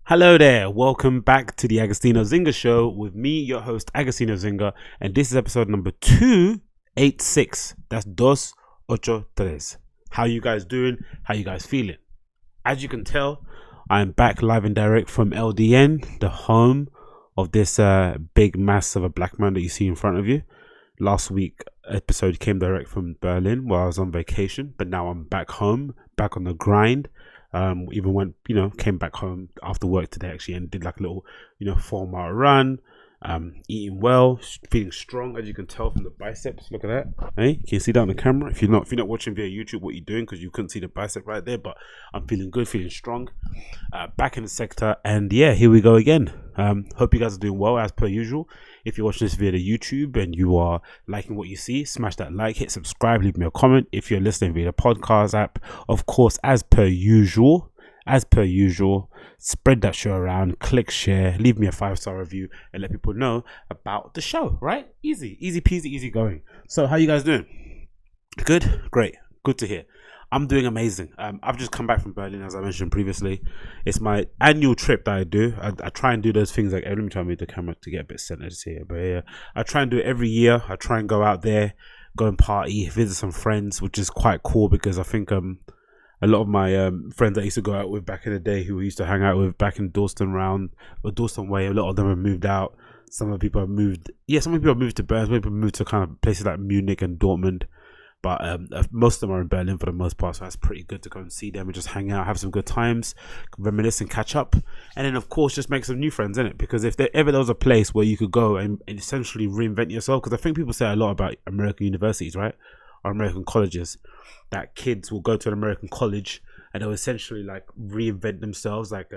Hello there, welcome back to the Agostinho Zinga show with me, your host Agostinho Zinga, and this is episode number 286. That's 283. How you guys doing? How you guys feeling? As you can tell, I'm back live and direct from LDN, the home of this big mass of a black man that you see in front of you. Last week episode came direct from Berlin where I was on vacation, but now I'm back home, back on the grind. Even went, came back home after work today actually and did like a little, 4-mile run. Eating well, feeling strong, as you can tell from the biceps. Look at that. Hey, can you see that on the camera? If you're not watching via YouTube, what you're doing, because you couldn't see the bicep right there, but I'm feeling good, feeling strong. Back in the sector, and yeah, here we go again. Hope you guys are doing well as per usual. If you're watching this via the YouTube and you are liking what you see, smash that like, hit subscribe, leave me a comment. If you're listening via the podcast app, of course, as per usual, spread that show around, click share, leave me a 5-star review, and let people know about the show, right? Easy peasy, easy going. So how you guys doing? Good? Great. Good to hear. I'm doing amazing. I've just come back from Berlin, as I mentioned previously. It's my annual trip that I do. I try and do those things like, let me try and move the camera to get a bit centered here. But yeah, I try and do it every year. I try and go out there, go and party, visit some friends, which is quite cool because I think a lot of my friends I used to go out with back in the day, who we used to hang out with back in Dalston Way, a lot of them have moved out. Some people have moved. Yeah, some people have moved to Berlin. Some people have moved to kind of places like Munich and Dortmund. But most of them are in Berlin for the most part, so that's pretty good to go and see them and just hang out, have some good times, reminisce and catch up. And then, of course, just make some new friends, innit? Because if there was a place where you could go and essentially reinvent yourself, because I think people say a lot about American universities, right? Or American colleges, that kids will go to an American college and they'll essentially like reinvent themselves, like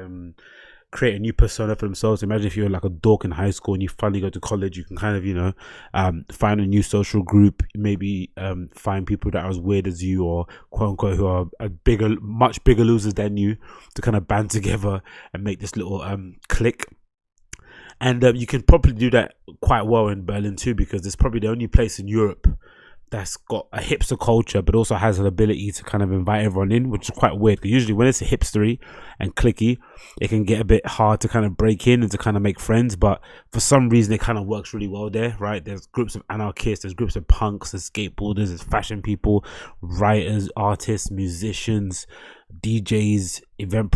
create a new persona for themselves. Imagine if you're like a dork in high school and you finally go to college, you can kind of find a new social group, maybe find people that are as weird as you, or quote unquote who are much bigger losers than you, to kind of band together and make this little clique. And you can probably do that quite well in Berlin too, because it's probably the only place in Europe that's got a hipster culture but also has an ability to kind of invite everyone in, which is quite weird, because usually when it's hipstery and cliquey, it can get a bit hard to kind of break in and to kind of make friends. But for some reason it kind of works really well there, right? There's groups of anarchists, there's groups of punks, there's skateboarders, there's fashion people, writers, artists, musicians, DJs, event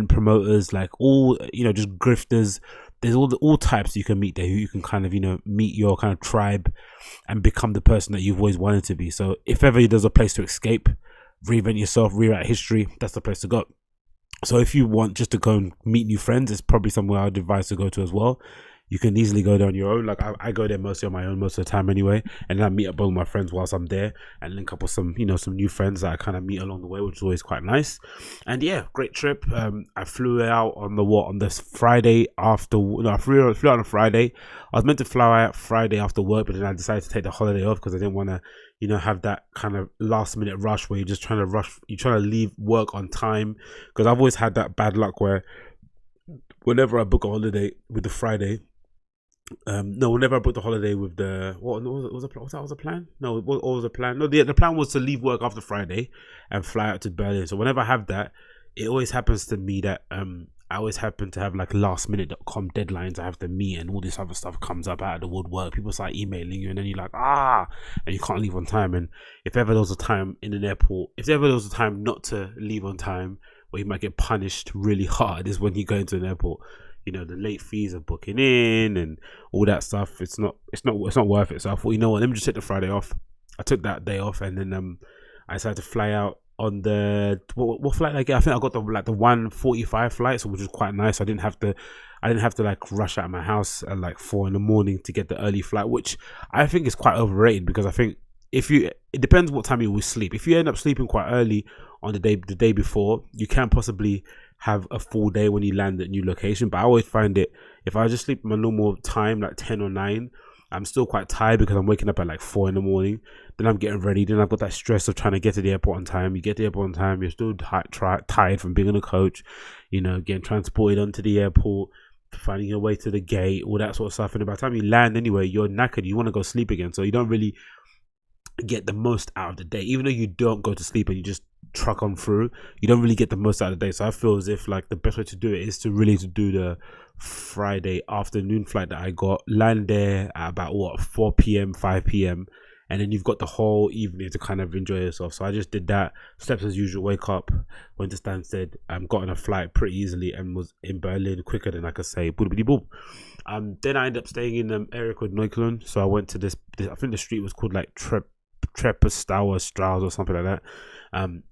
promoters, like all, just grifters. There's all types you can meet there, who you can kind of, meet your kind of tribe and become the person that you've always wanted to be. So if ever there's a place to escape, reinvent yourself, rewrite history, that's the place to go. So if you want just to go and meet new friends, it's probably somewhere I'd advise to go to as well. You can easily go there on your own. Like I go there mostly on my own most of the time anyway, and then I meet up with my friends whilst I'm there and link up with some new friends that I kind of meet along the way, which is always quite nice. And yeah, great trip. I flew out on this Friday after. No, I flew out on a Friday. I was meant to fly out Friday after work, but then I decided to take the holiday off because I didn't want to have that kind of last minute rush where you're just trying to rush. You're trying to leave work on time, because I've always had that bad luck where whenever I book a holiday with the Friday. Whenever I booked the holiday with the what was the plan? No, what was the plan? No, the plan was to leave work after Friday and fly out to Berlin. So whenever I have that, it always happens to me that I always happen to have like lastminute.com deadlines I have to meet, and all this other stuff comes up out of the woodwork. People start emailing you, and then you're like, and you can't leave on time. And if ever there was a time in an airport, if ever there was a time not to leave on time, where you might get punished really hard, is when you go into an airport. The late fees of booking in and all that stuff. It's not worth it. So I thought, let me just take the Friday off. I took that day off, and then I decided to fly out on the what flight did I get? I think I got the 1:45 flight, so which was quite nice. I didn't have to like rush out of my house at like 4 a.m. to get the early flight, which I think is quite overrated, because I think it depends what time you will sleep. If you end up sleeping quite early on the day before, you can possibly have a full day when you land at a new location. But I always find it, if I just sleep my normal time, like 10 or 9, I'm still quite tired because I'm waking up at like 4 a.m. Then I'm getting ready. Then I've got that stress of trying to get to the airport on time. You get to the airport on time, you're still tired from being on a coach, getting transported onto the airport, finding your way to the gate, all that sort of stuff. And by the time you land anyway, you're knackered. You want to go sleep again. So you don't really get the most out of the day, even though you don't go to sleep and you just truck on through, you don't really get the most out of the day. So I feel as if like the best way to do it is to really to do the Friday afternoon flight that I got, land there at about 4 p.m 5 p.m, and then you've got the whole evening to kind of enjoy yourself. So I just did that, slept as usual, wake up, went to Stansted, got on a flight pretty easily and was in Berlin quicker than I could say boop boop. Then I ended up staying in an area called Neukölln. So I went to this, I think the street was called like Treppestauer Strauss or something like that.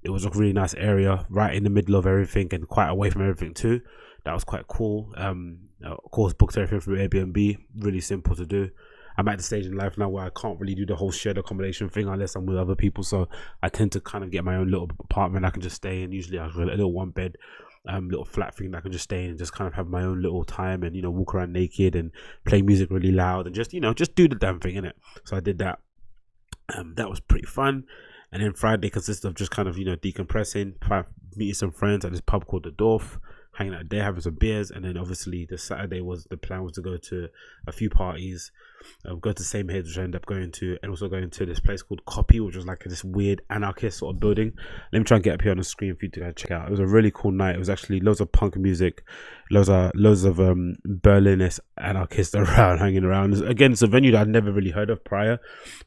It was a really nice area, right in the middle of everything and quite away from everything too. That was quite cool. Of course, booked everything through Airbnb. Really simple to do. I'm at the stage in life now where I can't really do the whole shared accommodation thing unless I'm with other people. So I tend to kind of get my own little apartment I can just stay in. Usually I've got a little one bed, little flat thing that I can just stay in and just kind of have my own little time and, you know, walk around naked and play music really loud and just, you know, just do the damn thing, innit? So I did that. That was pretty fun. And then Friday consists of just kind of, you know, decompressing, meeting some friends at this pub called the Dorf, hanging out there, having some beers. And then obviously the Saturday was, the plan was to go to a few parties, go to the same heads, which I ended up going to, and also going to this place called Copy, which was like this weird anarchist sort of building. Let me try and get up here on the screen for you to go check out. It was a really cool night. It was actually loads of punk music, loads of Berlinist anarchists around, hanging around. Again, it's a venue that I'd never really heard of prior,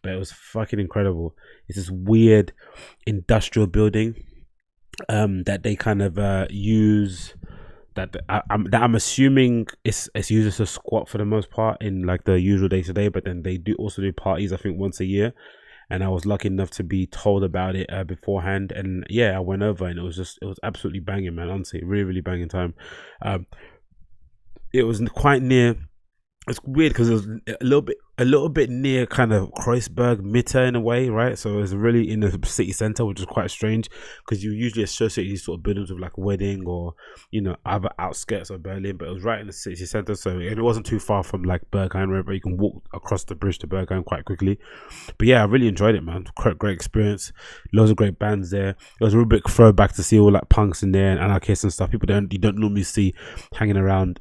but it was fucking incredible. It's this weird industrial building that they kind of use, that I'm assuming it's used as a squat for the most part in like the usual day to day, but then they do also do parties I think once a year, and I was lucky enough to be told about it beforehand, and yeah, I went over and it was absolutely banging, man. Honestly, really banging time. It was quite near. It's weird because it was a little bit near kind of Kreuzberg Mitte in a way, right? So it was really in the city center, which is quite strange because you usually associate these sort of buildings with like wedding or, you know, other outskirts of Berlin, but it was right in the city center. So it wasn't too far from like Berghain, wherever you can walk across the bridge to Berghain quite quickly. But yeah, I really enjoyed it, man. Great experience. Loads of great bands there. It was a real big throwback to see all like punks in there and anarchists and stuff. People you don't normally see hanging around.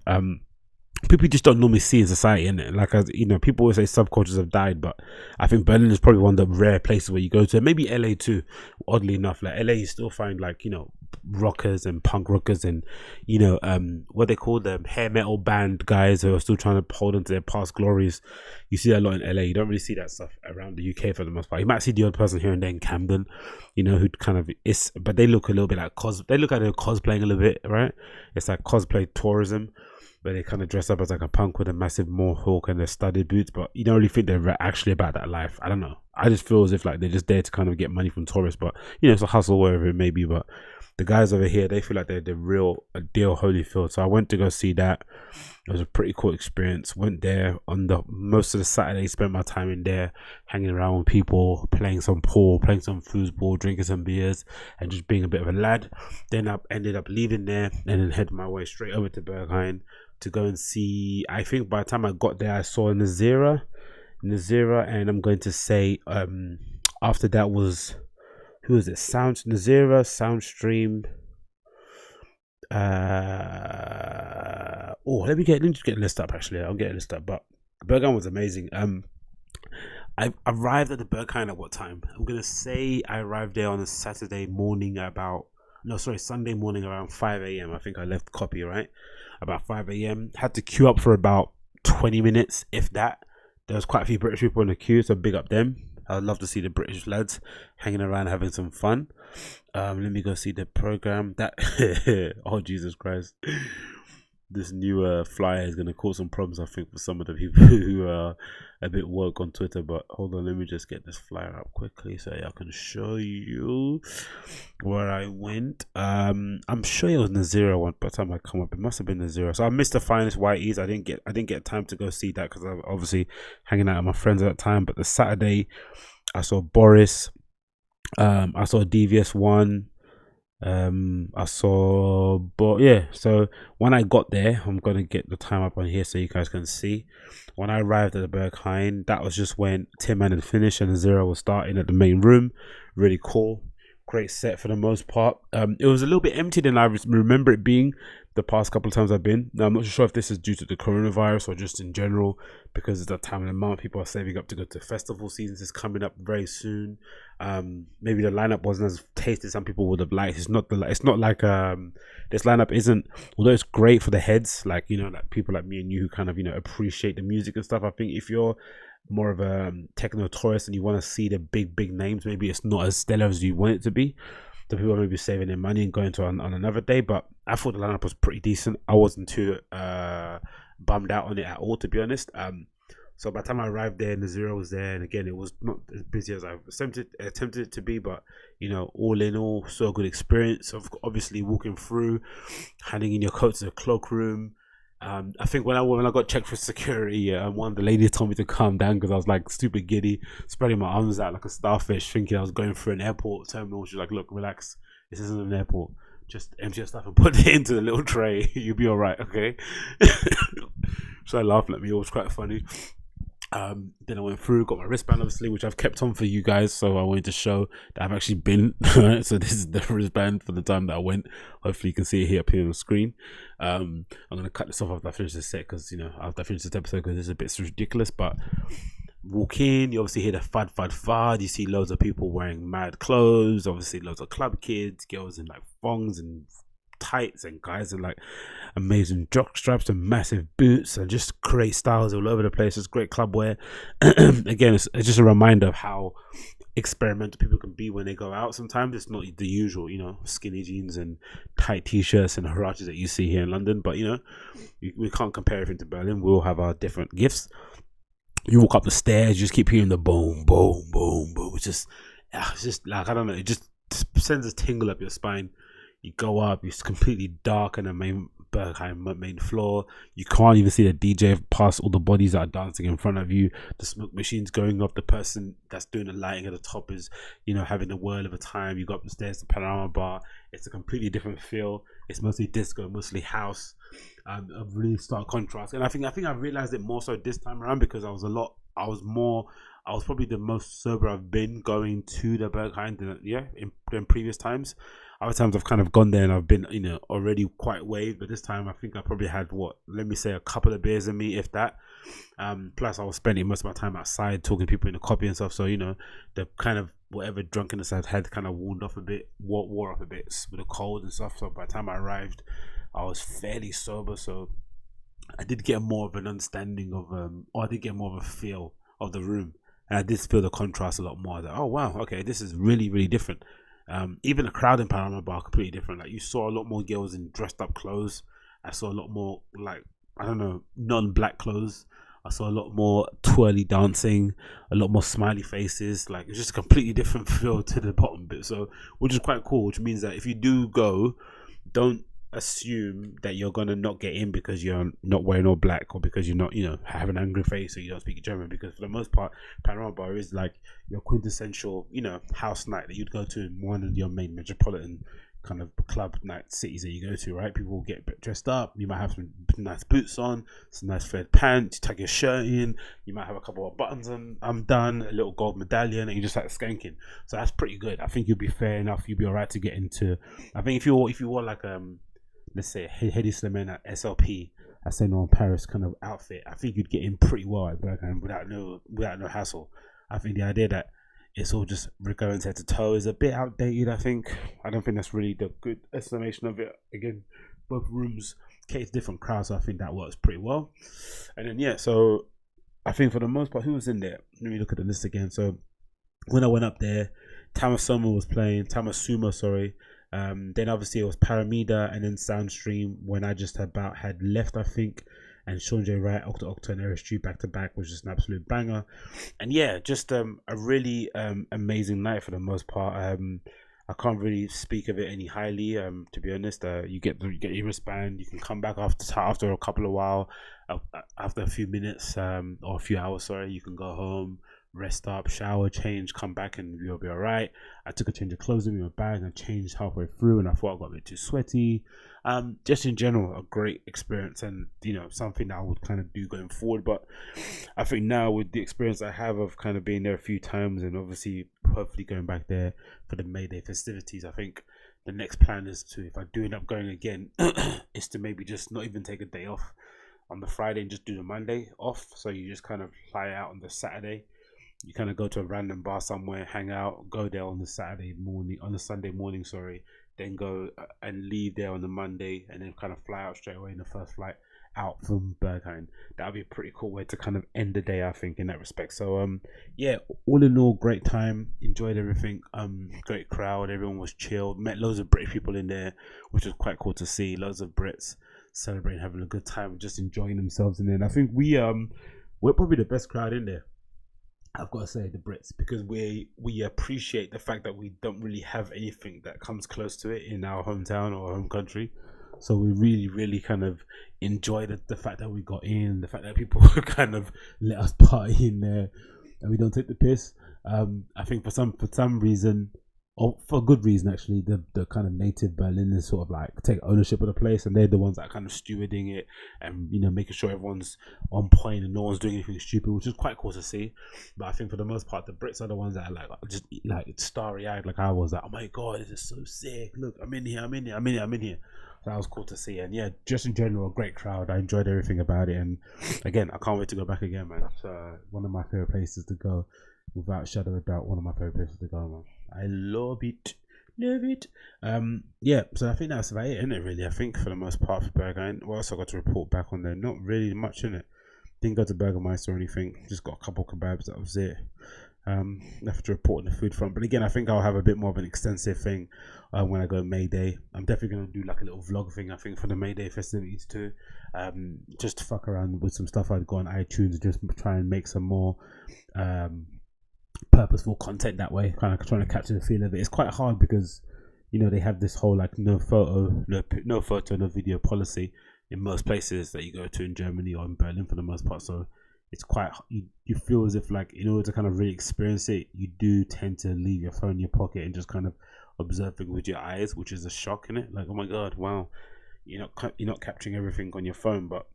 People you just don't normally see in society, innit? Like, you know, people always say subcultures have died, but I think Berlin is probably one of the rare places where you go to. Maybe LA too, oddly enough. Like LA, you still find like, you know, rockers and punk rockers and, you know, what they call them, hair metal band guys who are still trying to hold on to their past glories. You see that a lot in LA. You don't really see that stuff around the UK for the most part. You might see the odd person here and there in Camden, you know, who kind of is, but they look a little bit like they look like they're cosplaying a little bit, right? It's like cosplay tourism, where they kind of dress up as like a punk with a massive mohawk and their studded boots, but you don't really think they're actually about that life. I don't know. I just feel as if like they're just there to kind of get money from tourists, but you know, it's a hustle, wherever it may be. But the guys over here, they feel like they're the real deal Holyfield. So I went to go see that. It was a pretty cool experience. Went there on most of the Saturday, spent my time in there, hanging around with people, playing some pool, playing some foosball, drinking some beers, and just being a bit of a lad. Then I ended up leaving there and then heading my way straight over to Berghain to go and see. I think by the time I got there, I saw Nazira, and I'm going to say after that was, who is it? Nazira, Soundstream. Let me just get a list up. Actually, I'll get a list up. But Berghain was amazing. I arrived at the Berghain at what time? I'm gonna say I arrived there on a Sunday morning around 5 a.m. I think I left Copy, right? About 5 a.m. Had to queue up for about 20 minutes, if that. There was quite a few British people in the queue, so big up them. I would love to see the British lads hanging around having some fun. Let me go see the program. That oh Jesus Christ, this new flyer is going to cause some problems, I think, for some of the people who are a bit woke on Twitter. But hold on, let me just get this flyer up quickly so I can show you where I went. I'm sure it was Nazira one by the time I come up. It must have been Nazira. So I missed the Finest Whiteys. I didn't get time to go see that because I was obviously hanging out with my friends at that time. But the Saturday, I saw Boris. I saw DVS1. So when I got there, I'm gonna get the time up on here so you guys can see. When I arrived at the Berghain, that was just when Tim Man had finished and Zero was starting at the main room. Really cool, great set for the most part. It was a little bit empty than I remember it being, the past couple of times I've been. Now, I'm not sure if this is due to the coronavirus or just in general, because it's that time of the month. People are saving up to go to festival seasons. It's coming up very soon. Maybe the lineup wasn't as tasty as some people would have liked. It's not like this lineup isn't, although it's great for the heads, like, you know, like people like me and you who kind of, you know, appreciate the music and stuff. I think if you're more of a techno tourist and you want to see the big names, maybe it's not as stellar as you want it to be. The people may be saving their money and going to on another day, but I thought the lineup was pretty decent. I wasn't too bummed out on it at all, to be honest. So by the time I arrived there, Nazira was there, and again, it was not as busy as I attempted it to be, but, you know, all in all, so good experience of obviously walking through, handing in your coat to the cloakroom. I think when I got checked for security, one of the ladies told me to calm down because I was like stupid giddy, spreading my arms out like a starfish, thinking I was going through an airport terminal. She's like, "Look, relax. This isn't an airport. Just empty your stuff and put it into the little tray. You'll be all right, okay?" So I laughed at me. It was quite funny. Then I went through, got my wristband obviously, which I've kept on for you guys, so I wanted to show that I've actually been. So this is the wristband for the time that I went. Hopefully you can see it here up here on the screen. I'm gonna cut this off after I finish this set, because, you know, after I finish this episode, because this is a bit ridiculous. But walk in, you obviously hear the fad. You see loads of people wearing mad clothes, obviously loads of club kids, girls in like thongs and tights, and guys in like amazing jock straps and massive boots, and just great styles all over the place. It's great club wear. Again, it's just a reminder of how experimental people can be when they go out. Sometimes it's not the usual, you know, skinny jeans and tight t-shirts and huaraches that you see here in London, but, you know, we can't compare everything to Berlin. We all have our different gifts. You walk up the stairs, you just keep hearing the boom, boom, boom, boom. It's just like, I don't know, it just sends a tingle up your spine. You go up, it's completely dark in the main floor. You can't even see the DJ past all the bodies that are dancing in front of you. The smoke machine's going up. The person that's doing the lighting at the top is, you know, having a whirl of a time. You go up the stairs to Panorama Bar. It's a completely different feel. It's mostly disco, mostly house. A really stark contrast. And I think I realized it more so this time around, because I was probably the most sober I've been going to the Berghain than previous times. Other times I've kind of gone there and I've been, you know, already quite waved, but this time I think I probably had a couple of beers in me, if that. Plus I was spending most of my time outside talking to people in the copy and stuff, so, you know, the kind of whatever drunkenness I'd had kind of wore off a bit with the cold and stuff. So by the time I arrived, I was fairly sober, so I did get more of an understanding of I did get more of a feel of the room, and I did feel the contrast a lot more. I was like, oh wow, okay, this is really, really different. Even the crowd in Panorama Bar completely different. Like, you saw a lot more girls in dressed up clothes. I saw a lot more, like, I don't know, non-black clothes. I saw a lot more twirly dancing, a lot more smiley faces. Like, it's just a completely different feel to the bottom bit. So, which is quite cool, which means that if you do go, don't assume that you're gonna not get in because you're not wearing all black, or because you're not, you know, have an angry face, or you don't speak German. Because for the most part, Panorama Bar is like your quintessential, you know, house night that you'd go to in one of your main metropolitan kind of club night cities that you go to, right? People will get a bit dressed up. You might have some nice boots on, some nice flared pants, you tuck your shirt in, you might have a couple of buttons on, I'm done, a little gold medallion, and you just like skanking. So that's pretty good. I think you'll be fair enough. You'll be alright to get into. I think if you wore like let's say Hedy Slimane at SLP, I say no, Paris kind of outfit, I think you'd get in pretty well at Berghain without no hassle. I think the idea that it's all just going head to toe is a bit outdated. I don't think that's really the good estimation of it. Again, both rooms cater to different crowds, so I think that works pretty well. And then so I think for the most part, who was in there? Let me look at the list again. So when I went up there, Tamasuma was playing. Then obviously it was Paramida, and then Soundstream when I just about had left, I think. And Sean J. Wright, Octa and Eric Street back to back was just an absolute banger. And yeah, just a really amazing night for the most part. I can't really speak of it any highly. To be honest, you get your wristband. You can come back after a couple of while, after a few minutes or a few hours. Sorry, you can go home, rest up, shower, change, come back, and you'll be all right. I took a change of clothes in my bag and changed halfway through, and I thought I got a bit too sweaty. Just in general, a great experience, and you know, something that I would kind of do going forward. But I think now with the experience I have of kind of being there a few times, and obviously hopefully going back there for the May Day festivities, I think the next plan is to, if I do end up going again, is to maybe just not even take a day off on the Friday and just do the Monday off. So you just kind of fly out on the Saturday. You kind of go to a random bar somewhere, hang out, go there on the Sunday morning, sorry, then go and leave there on the Monday, and then kind of fly out straight away in the first flight out from Berghain. That would be a pretty cool way to kind of end the day, I think, in that respect. So yeah, all in all, great time, enjoyed everything. Great crowd, everyone was chilled, met loads of British people in there, which was quite cool to see. Loads of Brits celebrating, having a good time, just enjoying themselves in there. And I think we're probably the best crowd in there, I've got to say, the Brits, because we appreciate the fact that we don't really have anything that comes close to it in our hometown or home country. So we really kind of enjoy the fact that we got in, the fact that people kind of let us party in there, and we don't take the piss. I think for some reason, or for a good reason actually, the kind of native Berliners sort of like take ownership of the place, and they're the ones that are kind of stewarding it, and making sure everyone's on point and no one's doing anything stupid, which is quite cool to see. But I think for the most part, the Brits are the ones that are like just like starry eyed, like I was, like, oh my god, this is so sick, look, I'm in here. So that was cool to see. And yeah, just in general, great crowd. I enjoyed everything about it, and again, I can't wait to go back again, man. It's one of my favorite places to go, without a shadow of a doubt. One of my favorite places to go, man. I love it. Yeah, so I think that's about it, isn't it, really? I think for the most part for Berghain. What else I got to report back on there? Not really much, in it. Didn't go to Burgermeister or anything. Just got a couple kebabs, that was it. Have to report on the food front, but again, I think I'll have a bit more of an extensive thing when I go May Day. I'm definitely going to do like a little vlog thing, I think, for the May Day festivities too. Just to fuck around with some stuff I'd go on iTunes and just try and make some more purposeful content that way, kind of trying to capture the feel of it. It's quite hard because they have this whole like no photo no video policy in most places that you go to in Germany or in Berlin for the most part. So it's quite, you feel as if, like, in order to kind of really experience it, you do tend to leave your phone in your pocket and just kind of observe it with your eyes, which is a shock, in it. Like, oh my god, wow, you're not capturing everything on your phone. But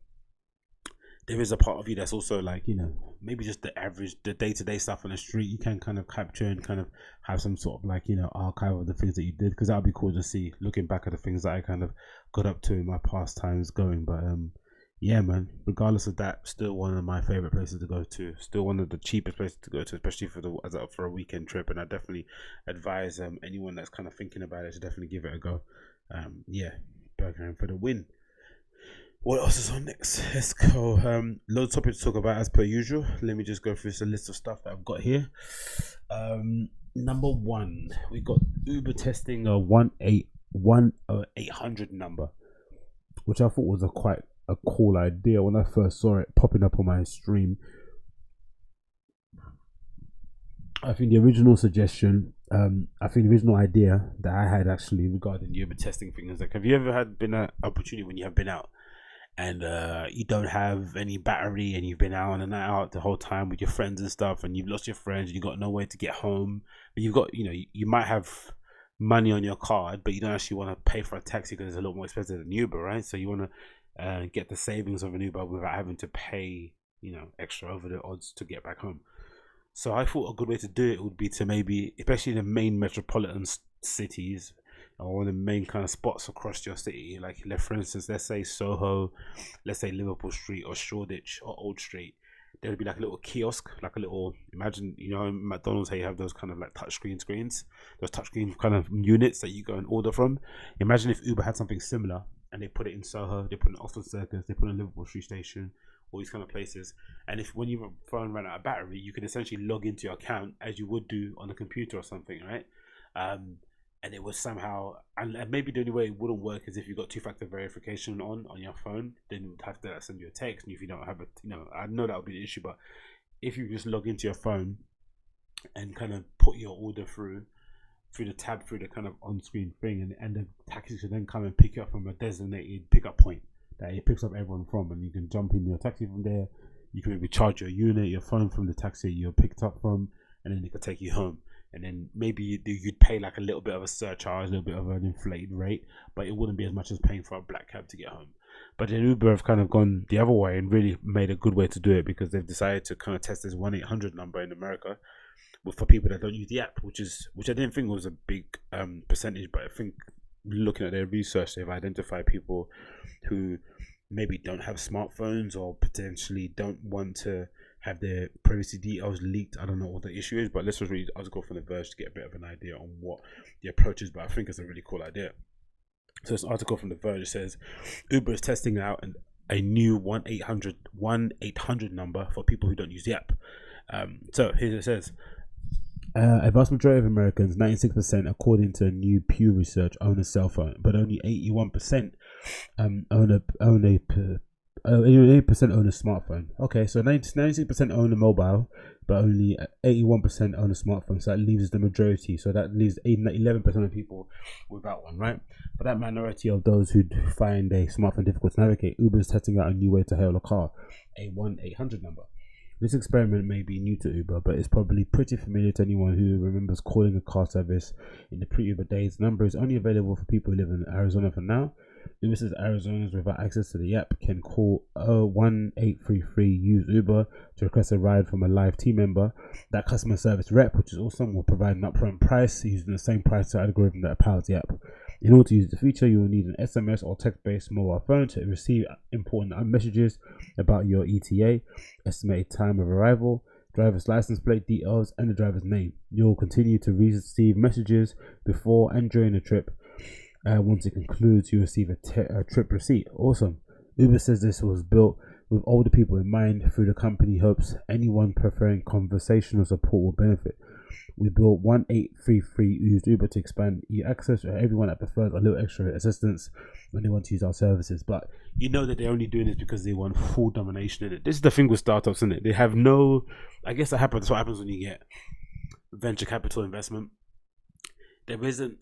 there is a part of you that's also like, maybe just the day-to-day stuff on the street, you can kind of capture and kind of have some sort of like, archive of the things that you did, because that would be cool to see, looking back at the things that I kind of got up to in my past times going. But yeah, man, regardless of that, still one of my favorite places to go to, still one of the cheapest places to go to, especially for a weekend trip. And I definitely advise anyone that's kind of thinking about it to definitely give it a go. Yeah, Berghain for the win. What else is on next? Let's go. Loads of topics to talk about as per usual. Let me just go through a list of stuff that I've got here. Number one, we got Uber testing a 800 number, which I thought was quite a cool idea when I first saw it popping up on my stream. I think the original suggestion, the original idea that I had actually regarding the Uber testing thing is like, have you ever been an opportunity when you have been out and you don't have any battery and you've been out on a night out the whole time with your friends and stuff, and you've lost your friends and you've got no way to get home, but you've got, you might have money on your card, but you don't actually want to pay for a taxi because it's a lot more expensive than Uber, right? So you want to get the savings of an Uber without having to pay, extra over the odds to get back home. So I thought a good way to do it would be to maybe, especially in the main metropolitan cities or the main kind of spots across your city, like for instance, let's say Soho, let's say Liverpool Street or Shoreditch or Old Street, there would be like a little kiosk, like a little, imagine, in McDonald's how you have those kind of like touchscreen screens, those touchscreen kind of units that you go and order from. Imagine if Uber had something similar, and they put it in Soho, they put it in Oxford Circus, they put it in Liverpool Street Station, all these kind of places. And if when your phone ran out of battery, you can essentially log into your account as you would do on a computer or something, right? And it was somehow, and maybe the only way it wouldn't work is if you got two-factor verification on your phone, then you would have to send you a text. And if you don't have it, I know that would be the issue, but if you just log into your phone and kind of put your order through the tab, through the kind of on-screen thing, and the taxi should then come and pick you up from a designated pickup point that it picks up everyone from, and you can jump in your taxi from there. You can maybe charge your unit, your phone from the taxi you're picked up from, and then they could take you home. And then maybe you'd pay like a little bit of a surcharge, a little bit of an inflated rate, but it wouldn't be as much as paying for a black cab to get home. But then Uber have kind of gone the other way and really made a good way to do it, because they've decided to kind of test this 1-800 number in America for people that don't use the app, which I didn't think was a big percentage, but I think looking at their research, they've identified people who maybe don't have smartphones or potentially don't want to have their privacy details leaked. I don't know what the issue is, but let's just read the article from The Verge to get a bit of an idea on what the approach is. But I think it's a really cool idea. So this article from The Verge says Uber is testing out a new 1-800 number for people who don't use the app. So here it says, a vast majority of Americans, 96%, according to new Pew research, own a cell phone, but only 81% own a 80% own a smartphone. Okay, so 96% own a mobile, but only 81% own a smartphone. So that leaves the majority. So that leaves 11% of people without one, right? But that minority of those who find a smartphone difficult to navigate, Uber is testing out a new way to hail a car, a 1-800 number. This experiment may be new to Uber, but it's probably pretty familiar to anyone who remembers calling a car service in the pre-Uber days. The number is only available for people who live in Arizona for now. Uber says Arizonans without access to the app can call 1-833-USE-UBER to request a ride from a live team member. That customer service rep, which is awesome, will provide an upfront price using the same price algorithm that powers the app. In order to use the feature, you will need an SMS or text-based mobile phone to receive important messages about your ETA, estimated time of arrival, driver's license plate details, and the driver's name. You'll continue to receive messages before and during the trip. Once it concludes, you receive a trip receipt. Awesome. Uber says this was built with older people in mind. Through the company hopes anyone preferring conversational support will benefit. We built 1-833-USE-UBER to expand access to everyone that prefers a little extra assistance when they want to use our services. But you know that they're only doing this because they want full domination in it. This is the thing with startups, isn't it? They have no, I guess that's what happens when you get venture capital investment. There isn't,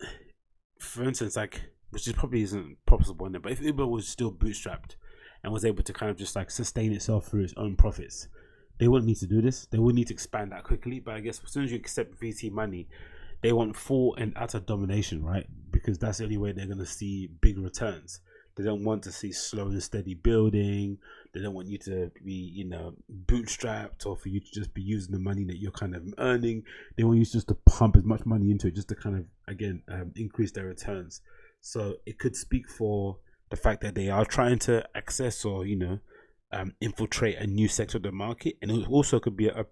for instance, like, which is probably isn't possible in it, but if Uber was still bootstrapped and was able to kind of just like sustain itself through its own profits, they wouldn't need to do this. They wouldn't need to expand that quickly. But I guess as soon as you accept VC money, they want full and utter domination, right? Because that's the only way they're going to see big returns. They don't want to see slow and steady building. They don't want you to be, bootstrapped, or for you to just be using the money that you're kind of earning. They want you just to pump as much money into it just to kind of, again, increase their returns. So it could speak for the fact that they are trying to access or, infiltrate a new sector of the market, and it also could be a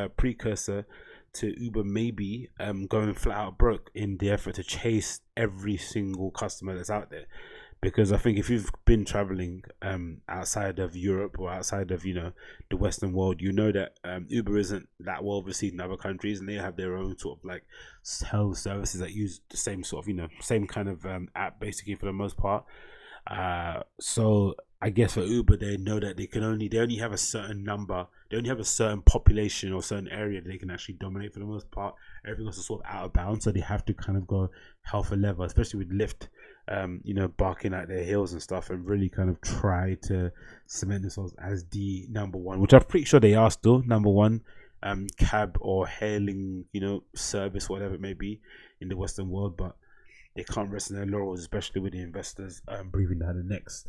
precursor to Uber maybe going flat out broke in the effort to chase every single customer that's out there. Because I think if you've been traveling outside of Europe or outside of the Western world, you know that Uber isn't that well received in other countries, and they have their own sort of like health services that use the same sort of same kind of app basically for the most part. So I guess for Uber, they know that they only have a certain number, they only have a certain population or certain area that they can actually dominate for the most part. Everything else is sort of out of bounds, so they have to kind of go hell for leather, especially with Lyft, barking at their heels and stuff, and really kind of try to cement themselves as the number one, which I'm pretty sure they are still number one cab or hailing, service, whatever it may be in the Western world. But they can't rest on their laurels, especially with the investors breathing down the next.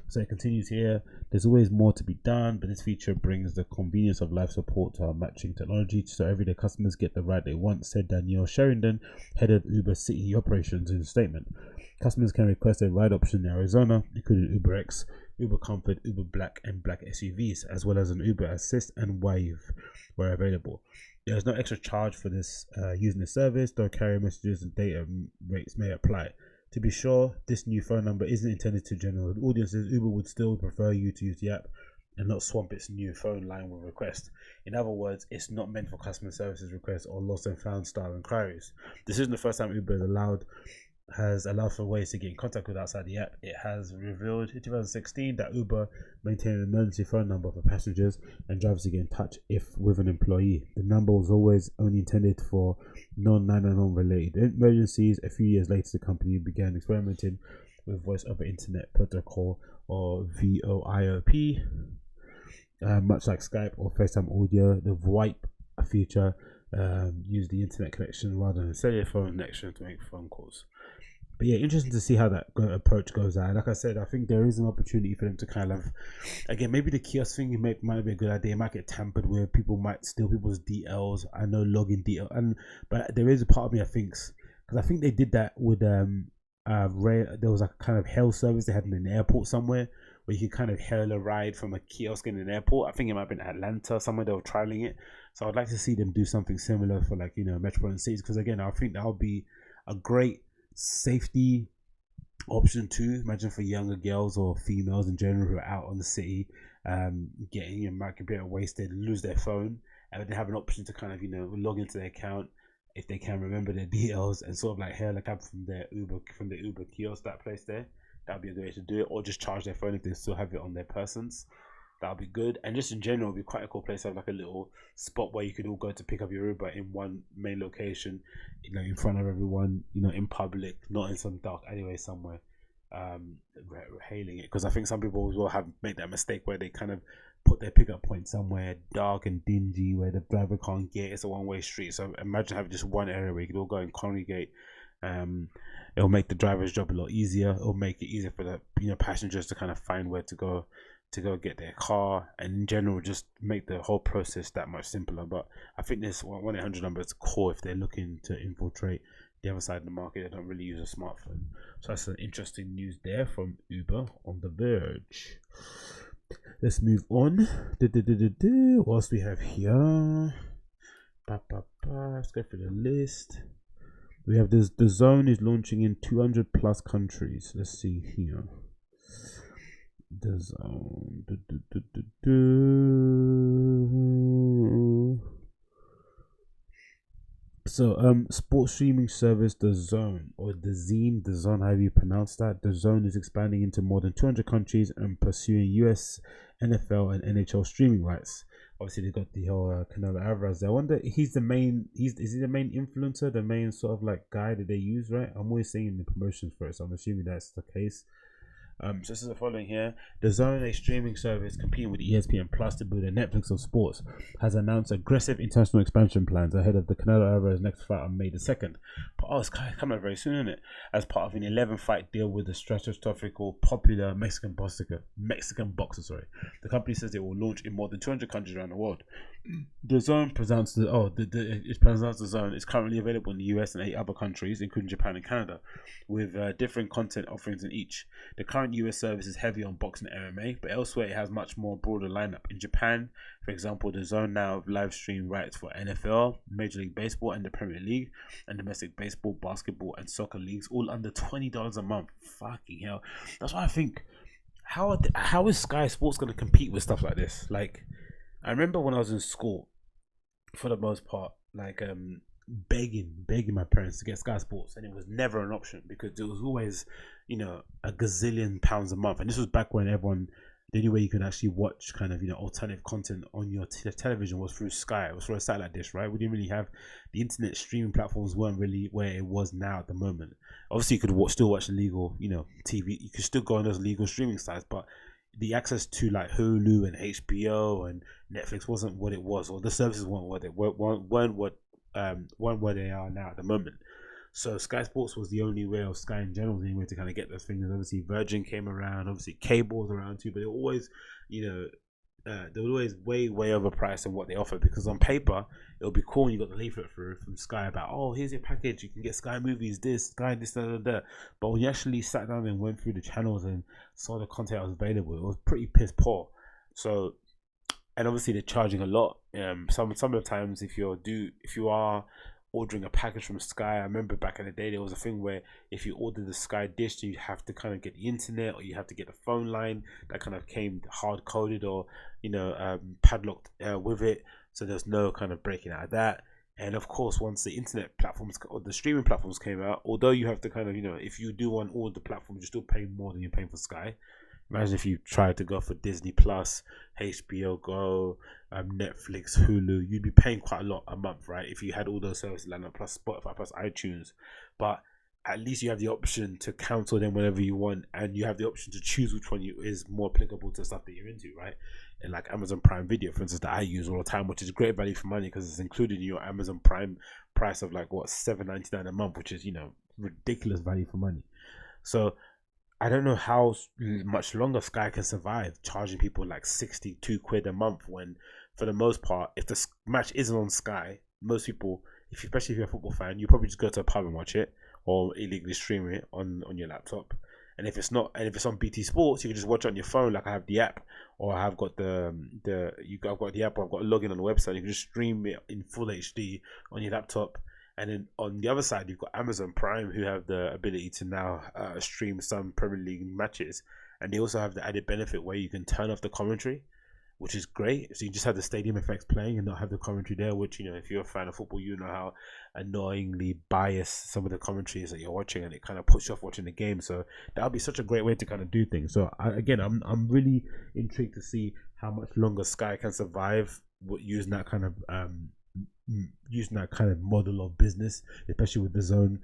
So it continues here. There's always more to be done, but this feature brings the convenience of live support to our matching technology, so everyday customers get the ride they want, said Danielle Sheridan, head of Uber City Operations, in a statement. Customers can request a ride option in Arizona, including UberX, Uber Comfort, Uber Black, and Black SUVs, as well as an Uber Assist and Wave where available. There is no extra charge for this using the service, though carrier messages and data rates may apply. To be sure, this new phone number isn't intended to general audiences. Uber would still prefer you to use the app and not swamp its new phone line with requests. In other words, it's not meant for customer services requests or lost and found style inquiries. This isn't the first time Uber has allowed for ways to get in contact with outside the app. It has revealed in 2016 that Uber maintained an emergency phone number for passengers and drivers to get in touch with an employee. The number was always only intended for non-911 related emergencies. A few years later, the company began experimenting with voice over internet protocol, or VoIP. Much like Skype or FaceTime audio, the VoIP feature used the internet connection rather than a cellular phone connection to make phone calls. But yeah, interesting to see how that approach goes out. Like I said, I think there is an opportunity for them to kind of, again, maybe the kiosk thing might be a good idea. It might get tampered with. People might steal people's DLs. I know login detail, but there is a part of me that thinks, because I think they did that with there was a kind of hail service they had in an airport somewhere where you could kind of hail a ride from a kiosk in an airport. I think it might have been Atlanta somewhere they were trialing it. So I'd like to see them do something similar for, like, metropolitan cities, because again, I think that would be a great safety option too. Imagine for younger girls or females in general who are out on the city, getting might get a bit wasted, lose their phone, and they have an option to kind of log into their account if they can remember their details and sort of like hail a cab from the Uber kiosk, that place there. That'd be a good way to do it, or just charge their phone if they still have it on their persons. That'll be good. And just in general, it'd be quite a cool place to have like a little spot where you could all go to pick up your Uber in one main location, in front of everyone, in public, not in some dark alleyway somewhere, hailing it. Because I think some people will make that mistake where they kind of put their pickup point somewhere dark and dingy where the driver can't get. It's a one-way street. So imagine having just one area where you could all go and congregate. It'll make the driver's job a lot easier. It'll make it easier for the passengers to kind of find where to go get their car, and in general just make the whole process that much simpler. But I think this 1-800 number is core if they're looking to infiltrate the other side of the market. They don't really use a smartphone. So that's an interesting news there from Uber on The Verge. Let's move on. What else we have here? Let's go through the list. We have this. DAZN is launching in 200 plus countries. Let's see here. DAZN. So, sports streaming service DAZN, or DAZN, however you pronounce that. DAZN is expanding into more than 200 countries and pursuing US, NFL, and NHL streaming rights. Obviously, they got the whole Canelo Alvarez there. I wonder, is he the main influencer, the main sort of like guy that they use, right? I'm always seeing the promotions for it, so I'm assuming that's the case. So this is the following here. DAZN, a streaming service competing with ESPN Plus to build a Netflix of sports, has announced aggressive international expansion plans ahead of the Canelo Alvarez next fight on May the 2nd. It's coming out very soon, isn't it? As part of an 11-fight deal with the stratospherical popular Mexican boxer. The company says it will launch in more than 200 countries around the world. DAZN presents DAZN is currently available in the US and 8 other countries, including Japan and Canada, with different content offerings in each. The current US service is heavy on boxing and MMA, but elsewhere it has much more broader lineup. In Japan, for example, DAZN now live stream rights for NFL, Major League Baseball, and the Premier League, and domestic baseball, basketball, and soccer leagues, all under $20 a month. Fucking hell! That's why I think, how is Sky Sports going to compete with stuff like this? Like, I remember when I was in school, for the most part, like begging my parents to get Sky Sports, and it was never an option because it was always, a gazillion pounds a month. And this was back when the only way you could actually watch kind of alternative content on your television was through Sky. It was through a satellite dish, right? We didn't really have the internet streaming platforms, weren't really where it was now at the moment. Obviously, you could still watch illegal, TV. You could still go on those legal streaming sites, but the access to like Hulu and HBO and Netflix wasn't what it was, or the services weren't what they are now at the moment. So Sky Sports was the only way, or Sky in general was the only way to kind of get those things. Obviously Virgin came around, obviously cable was around too, but they were always, they were always way overpriced than what they offered, because on paper it would be cool when you got the leaflet through from Sky about, oh, here's your package, you can get Sky Movies, this, Sky this, that. But when you actually sat down and went through the channels and saw the content that was available, it was pretty piss poor. So, and obviously they're charging a lot. Some of the times if you are ordering a package from Sky, I remember back in the day there was a thing where if you ordered the Sky dish, you have to kind of get the internet, or you have to get the phone line that kind of came hard coded or padlocked with it, so there's no kind of breaking out of that. And of course, once the internet platforms or the streaming platforms came out, although you have to kind of if you do want all the platforms, you're still paying more than you're paying for Sky. Imagine if you tried to go for Disney Plus, HBO Go, Netflix, Hulu, you'd be paying quite a lot a month, right? If you had all those services lined up, plus Spotify, plus iTunes. But at least you have the option to cancel them whenever you want, and you have the option to choose which one is more applicable to stuff that you're into, right? And like Amazon Prime Video, for instance, that I use all the time, which is great value for money because it's included in your Amazon Prime price of like $7.99 a month, which is ridiculous value for money. So I don't know how much longer Sky can survive charging people like 62 quid a month, when for the most part, if the match isn't on Sky, most people, especially if you're a football fan, you probably just go to a pub and watch it, or illegally stream it on your laptop. And if it's not, and if it's on BT Sports, you can just watch it on your phone. Like I have the app, or I have got I've got the app, or I've got a login on the website. You can just stream it in full HD on your laptop. And then on the other side, you've got Amazon Prime, who have the ability to now stream some Premier League matches, and they also have the added benefit where you can turn off the commentary, which is great. So you just have the stadium effects playing and not have the commentary there, which, if you're a fan of football, you know how annoyingly biased some of the commentary is that you're watching, and it kind of puts you off watching the game. So that would be such a great way to kind of do things. So I'm really intrigued to see how much longer Sky can survive using that kind of model of business, especially with DAZN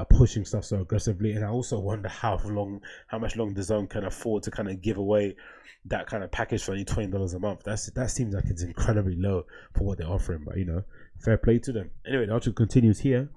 pushing stuff so aggressively. And I also wonder how much longer DAZN can afford to kind of give away that kind of package for only $20 a month. That seems like it's incredibly low for what they're offering, but fair play to them. Anyway, the article continues here.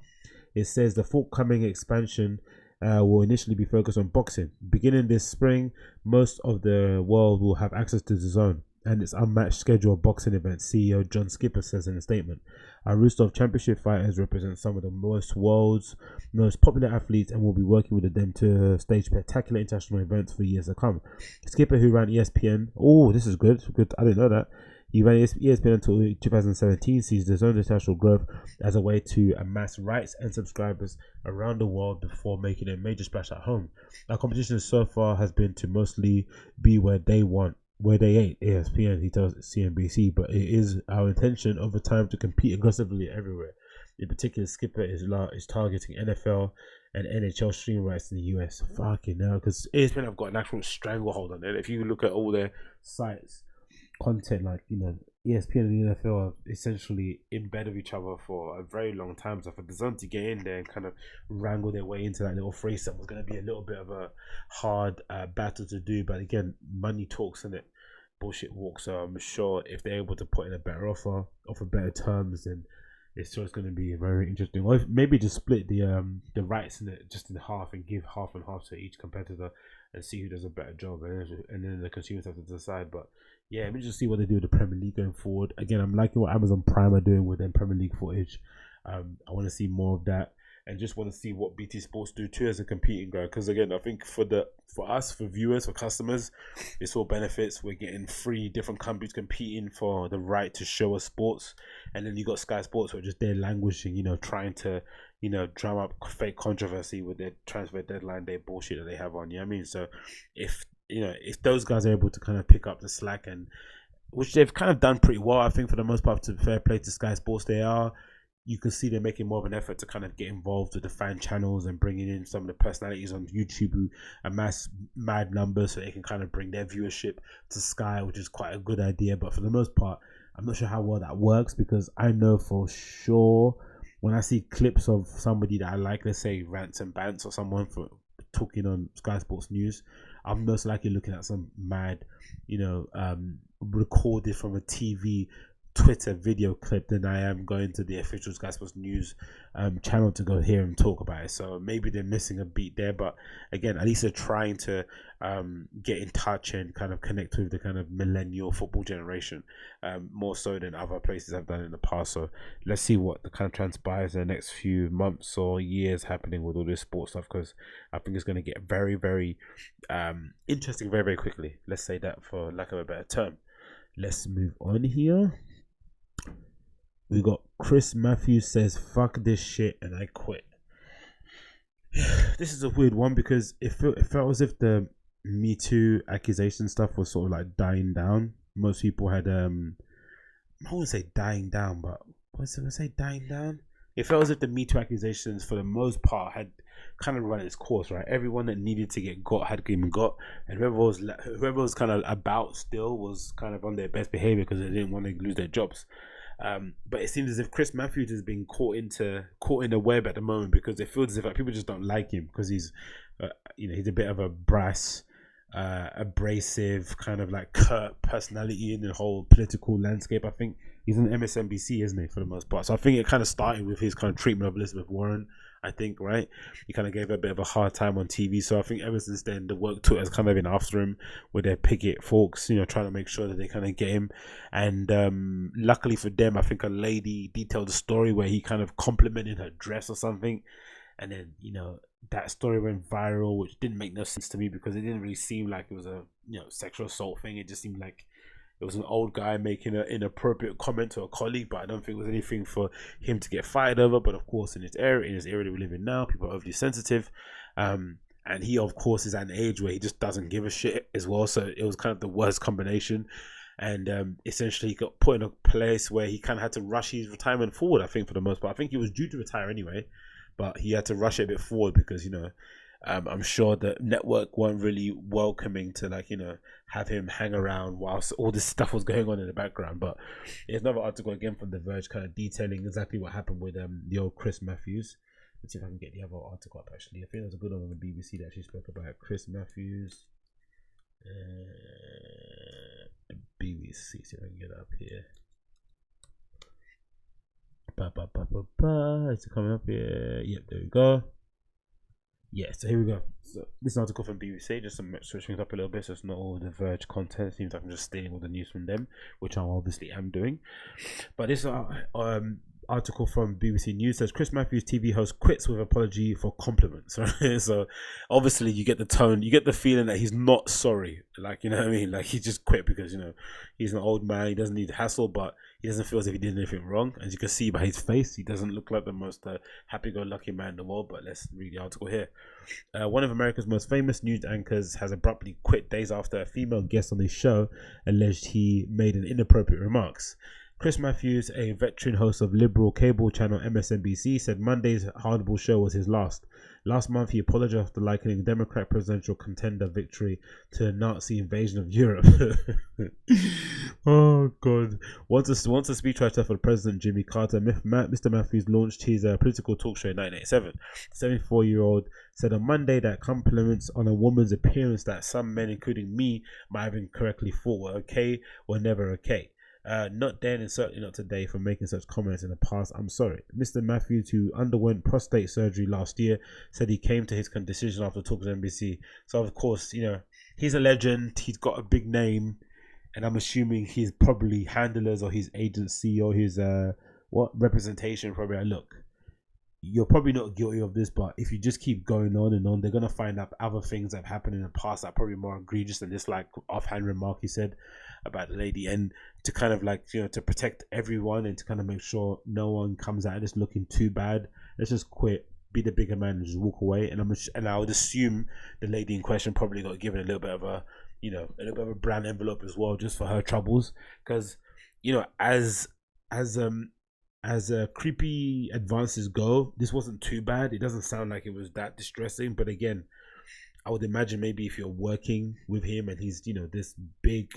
It says the forthcoming expansion will initially be focused on boxing. Beginning this spring, most of the world will have access to DAZN and its unmatched schedule of boxing events, CEO John Skipper says in a statement. Our roster of championship fighters represent some of the world's most popular athletes, and we'll be working with them to stage spectacular international events for years to come. Skipper, who ran ESPN, this is good, I didn't know that. He ran ESPN until 2017, sees the DAZN international growth as a way to amass rights and subscribers around the world before making a major splash at home. Our competition so far has been to mostly be where they ain't ESPN, he tells CNBC, but it is our intention over time to compete aggressively everywhere. In particular, Skipper is targeting NFL and NHL stream rights in the US. Fucking hell, because ESPN have got an actual stranglehold on it. If you look at all their sites, content, like ESPN and the NFL have essentially embedded each other for a very long time. So for DAZN to get in there and kind of wrangle their way into that little threesome was going to be a little bit of a hard battle to do. But again, money talks and it bullshit walks. So I'm sure if they're able to put in a better offer better terms, then it's just going to be very interesting. Or maybe just split the rights in it just in half and give half and half to each competitor and see who does a better job, and then the consumers have to decide. But yeah, let me just see what they do with the Premier League going forward. Again, I'm liking what Amazon Prime are doing with their Premier League footage. I want to see more of that, and just want to see what BT Sports do too as a competing guy. Because again, I think for us, for viewers, for customers, it's all benefits. We're getting 3 different companies competing for the right to show us sports, and then you got Sky Sports who are just there languishing, trying to drum up fake controversy with their transfer deadline day bullshit that they have on. You know what I mean? So if those guys are able to kind of pick up the slack, and which they've kind of done pretty well, I think for the most part, to fair play to Sky Sports, you can see they're making more of an effort to kind of get involved with the fan channels and bringing in some of the personalities on YouTube who amass mad numbers so they can kind of bring their viewership to Sky, which is quite a good idea. But for the most part, I'm not sure how well that works, because I know for sure when I see clips of somebody that I like, let's say Rants and Bants or someone for talking on Sky Sports News, I'm most likely looking at some mad, recorded from a TV Twitter video clip than I am going to the official Sky Sports News channel to go hear him talk about it. So maybe they're missing a beat there, but again, at least they're trying to get in touch and kind of connect with the kind of millennial football generation, more so than other places have done in the past. So let's see what the kind of transpires in the next few months or years happening with all this sports stuff, because I think it's going to get very, very interesting very, very quickly. Let's say that, for lack of a better term. Let's move on here. We got Chris Matthews says, "Fuck this shit and I quit." This is a weird one, because it felt as if the Me Too accusation stuff was sort of like dying down. Most people had I wouldn't say dying down, but what's it gonna say, dying down? It felt as if the Me Too accusations, for the most part, had kind of run its course, right? Everyone that needed to get got had been got, and whoever was kind of about still was kind of on their best behavior because they didn't want to lose their jobs. But it seems as if Chris Matthews has been caught in the web at the moment, because it feels as if like people just don't like him because he's he's a bit of a brass, abrasive, kind of like curt personality in the whole political landscape. I think he's on MSNBC, isn't he, for the most part? So I think it kind of started with his kind of treatment of Elizabeth Warren, I think, right? He kind of gave her a bit of a hard time on TV. So I think ever since then, the work took has kind of been after him with their picket folks, trying to make sure that they kind of get him. And luckily for them, I think a lady detailed a story where he kind of complimented her dress or something. and then that story went viral, which didn't make no sense to me because it didn't really seem like it was a sexual assault thing. It just seemed like it was an old guy making an inappropriate comment to a colleague, but I don't think it was anything for him to get fired over. But of course, in this era that we live in now, people are overly sensitive. And he, of course, is at an age where he just doesn't give a shit as well. So it was kind of the worst combination. And essentially, he got put in a place where he kind of had to rush his retirement forward, I think, for the most part. I think he was due to retire anyway, but he had to rush it a bit forward because, I'm sure the network weren't really welcoming to have him hang around whilst all this stuff was going on in the background. But there's another article again from The Verge kind of detailing exactly what happened with the old Chris Matthews. Let's see if I can get the other article up actually. I think there's a good one on the BBC that actually spoke about Chris Matthews. BBC, see if I can get it up here. Is it coming up here? Yep, there we go. Yeah, so here we go. So this is an article from BBC, just to switch things up a little bit, so it's not all the Verge content. It seems like I'm just stealing all the news from them, which I obviously am doing. But this article from BBC News says Chris Matthews TV host quits with apology for compliments. Right? So obviously you get the tone, you get the feeling that he's not sorry, like, you know what I mean, like he just quit because he's an old man, he doesn't need hassle, but he doesn't feel as if he did anything wrong. As you can see by his face, he doesn't look like the most happy-go-lucky man in the world. But let's read the article here. One of America's most famous news anchors has abruptly quit days after a female guest on his show alleged he made an inappropriate remarks. Chris Matthews, a veteran host of liberal cable channel MSNBC, said Monday's Hardball show was his last. Last month, he apologized for likening Democrat presidential contender victory to a Nazi invasion of Europe. Oh, God. Once a speechwriter for President Jimmy Carter, Mr. Matthews launched his political talk show in 1987. The 74-year-old said on Monday that compliments on a woman's appearance that some men, including me, might have incorrectly thought were okay were never okay. Not then and certainly not today for making such comments in the past. I'm sorry. Mr. Matthews, who underwent prostate surgery last year, said he came to his decision after talks with NBC. So, of course, he's a legend. He's got a big name. And I'm assuming his probably handlers or his agency or his representation probably look, you're probably not guilty of this, but if you just keep going on and on, they're going to find out other things that have happened in the past that are probably more egregious than this offhand remark he said about the lady. And to kind of to protect everyone and to kind of make sure no one comes out of this looking too bad, let's just quit, be the bigger man and just walk away. And I would assume the lady in question probably got given a little bit of a a brown envelope as well, just for her troubles, because as creepy advances go, this wasn't too bad. It doesn't sound like it was that distressing, but again, I would imagine maybe if you're working with him and he's this big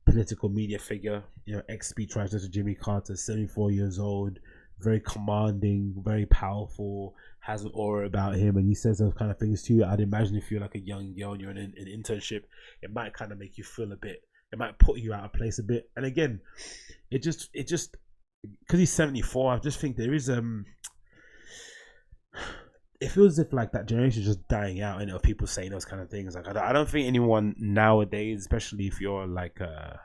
political media figure, ex-speechwriter to Jimmy Carter, 74 years old, very commanding, very powerful, has an aura about him, and he says those kind of things to you. I'd imagine if you're like a young girl and you're in an internship, it might kind of make you feel a bit, it might put you out of place a bit. And again, it just because he's 74, I just think there is it feels as if that generation is just dying out, and of people saying those kind of things. I don't think anyone nowadays, especially if you're like a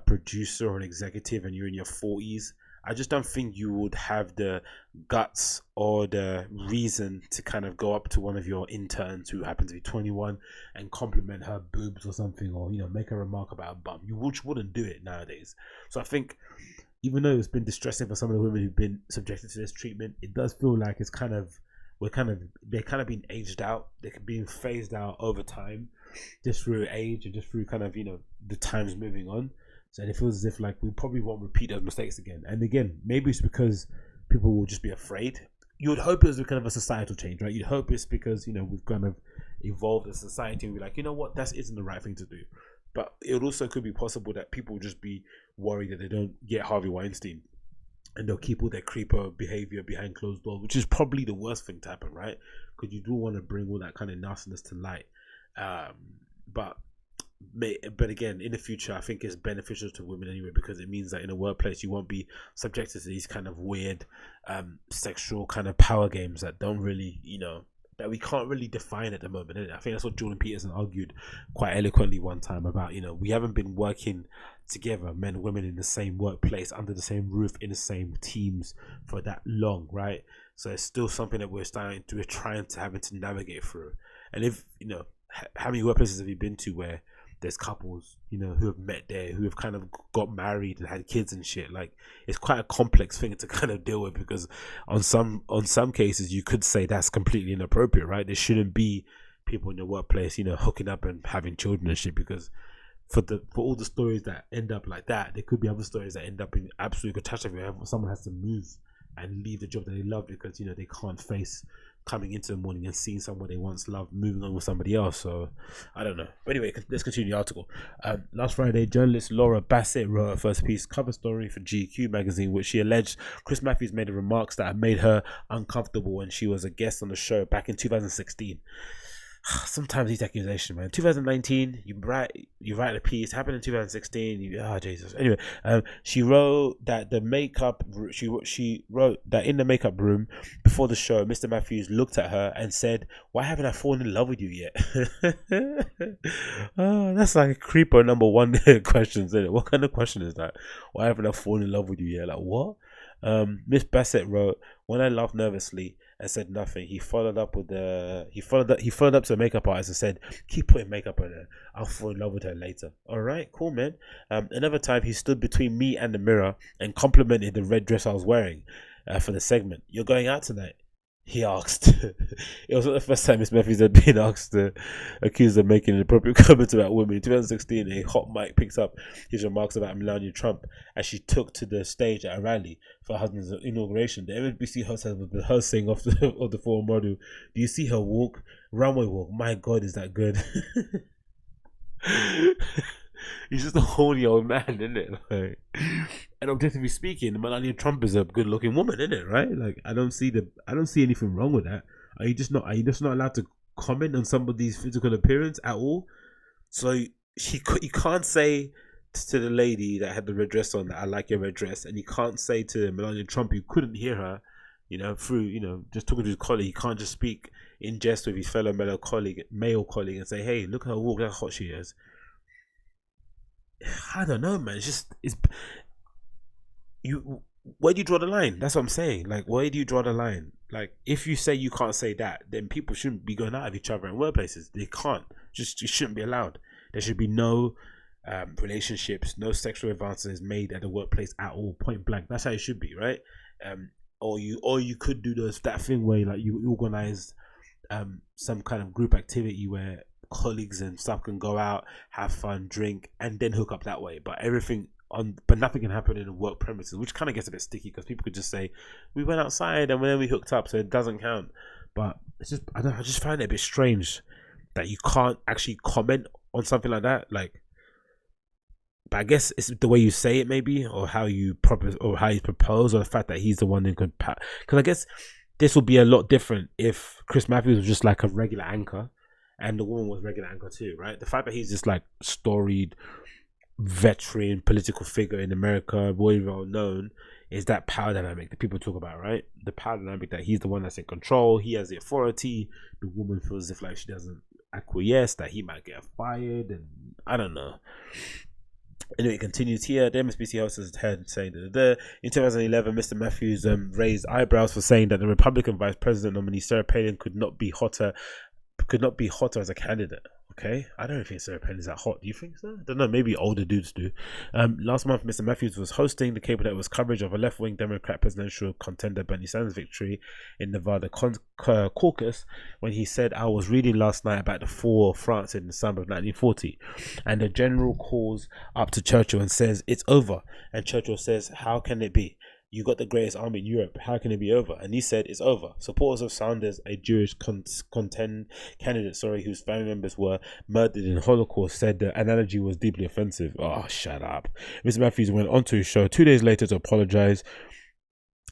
producer or an executive and you're in your 40s, I just don't think you would have the guts or the reason to kind of go up to one of your interns who happens to be 21 and compliment her boobs or something, or make a remark about a bum. You wouldn't do it nowadays. So I think, even though it's been distressing for some of the women who've been subjected to this treatment, it does feel like it's they're kind of being aged out. They're being phased out over time, just through age and just through kind of the times moving on. So it feels as if we probably won't repeat those mistakes again. And again, maybe it's because people will just be afraid. You would hope it's kind of a societal change, right? You'd hope it's because we've kind of evolved as a society and we're like, what, that isn't the right thing to do. But it also could be possible that people will just be worried that they don't get Harvey Weinstein, and they'll keep all their creeper behavior behind closed doors, which is probably the worst thing to happen, right? Because you do want to bring all that kind of nastiness to light. But again, in the future, I think it's beneficial to women anyway, because it means that in a workplace you won't be subjected to these kind of weird sexual kind of power games that don't really, that we can't really define at the moment. I think that's what Jordan Peterson argued quite eloquently one time about, we haven't been working together, men and women, in the same workplace, under the same roof, in the same teams for that long, right? So it's still something that we're trying to having to navigate through. And if how many workplaces have you been to where there's couples, who have met there, who have kind of got married and had kids and shit? Like, it's quite a complex thing to kind of deal with, because on some cases you could say that's completely inappropriate, right? There shouldn't be people in the workplace, hooking up and having children and shit, because for all the stories that end up like that, there could be other stories that end up in absolute catastrophe. Someone has to move and leave the job that they love because they can't face coming into the morning and seeing someone they once loved moving on with somebody else. So I don't know. But anyway, let's continue the article. Last Friday, journalist Laura Bassett wrote her first piece cover story for GQ magazine, which she alleged Chris Matthews made remarks that had made her uncomfortable when she was a guest on the show back in 2016. Sometimes these accusations, man. 2019, you write a piece, happened in 2016. Jesus. Anyway, she wrote that she wrote that in the makeup room before the show, Mr. Matthews looked at her and said, "Why haven't I fallen in love with you yet?" That's like a creeper number one question, isn't it? What kind of question is that? Why haven't I fallen in love with you yet? Like, what? Miss Bassett wrote, "When I laughed nervously and said nothing, he followed up to the makeup artist and said, 'Keep putting makeup on her. I'll fall in love with her later.'" All right, cool, man. Another time, he stood between me and the mirror and complimented the red dress I was wearing for the segment. "You're going out tonight?" he asked. It was not the first time Miss Matthews had been accused of making inappropriate comments about women. In 2016, a hot mic picked up his remarks about Melania Trump as she took to the stage at a rally for her husband's inauguration. The MSNBC host was rehearsing of the former model. "Do you see her walk? Runway walk. My God, is that good?" He's just a horny old man, isn't it? Like, and objectively speaking, Melania Trump is a good-looking woman, isn't it? Right? Like, I don't see anything wrong with that. Are you just not allowed to comment on somebody's physical appearance at all? So you can't say to the lady that had the red dress on that "I like your red dress," and you can't say to Melania Trump, who couldn't hear her, through just talking to his colleague. He can't just speak in jest with his fellow male colleague and say, "Hey, look at her walk, look how hot she is." I don't know, man. Where do you draw the line? That's what I'm saying. Like, where do you draw the line? Like, if you say you can't say that, then people shouldn't be going out of each other in workplaces. They can't. It shouldn't be allowed. There should be no relationships, no sexual advances made at the workplace at all. Point blank. That's how it should be, right? Or you could do that thing where, like, you organize some kind of group activity where colleagues and stuff can go out, have fun, drink, and then hook up that way. But nothing can happen in the work premises, which kind of gets a bit sticky because people could just say, "We went outside and then we hooked up, so it doesn't count." But it's just, I just find it a bit strange that you can't actually comment on something like that. Like, but I guess it's the way you say it, maybe, or how you propose, or the fact that he's the one who could. Because I guess this would be a lot different if Chris Matthews was just like a regular anchor, and the woman was regular anchor too, right? The fact that he's just like storied veteran political figure in America, very well known, is that power dynamic that people talk about, right? The power dynamic that he's the one that's in control, he has the authority. The woman feels as if like she doesn't acquiesce, that he might get fired, and I don't know. Anyway, it continues here. The MSNBC host has heard saying that in 2011, Mr. Matthews raised eyebrows for saying that the Republican vice president nominee Sarah Palin could not be hotter as a candidate. Okay, I don't think Sarah Palin is that hot. Do you think so? I don't know. Maybe older dudes do. Last month, Mr. Matthews was hosting the cable network's coverage of a left-wing Democrat presidential contender Bernie Sanders' victory in Nevada caucus when he said, "I was reading last night about the fall of France in the summer of 1940, and the general calls up to Churchill and says, 'It's over.' And Churchill says, 'How can it be? You got the greatest army in Europe. How can it be over?' And he said, 'It's over.' Supporters of Sanders, a Jewish candidate, whose family members were murdered in the Holocaust, said the analogy was deeply offensive." Oh, shut up. Mr. Matthews went on to his show 2 days later to apologize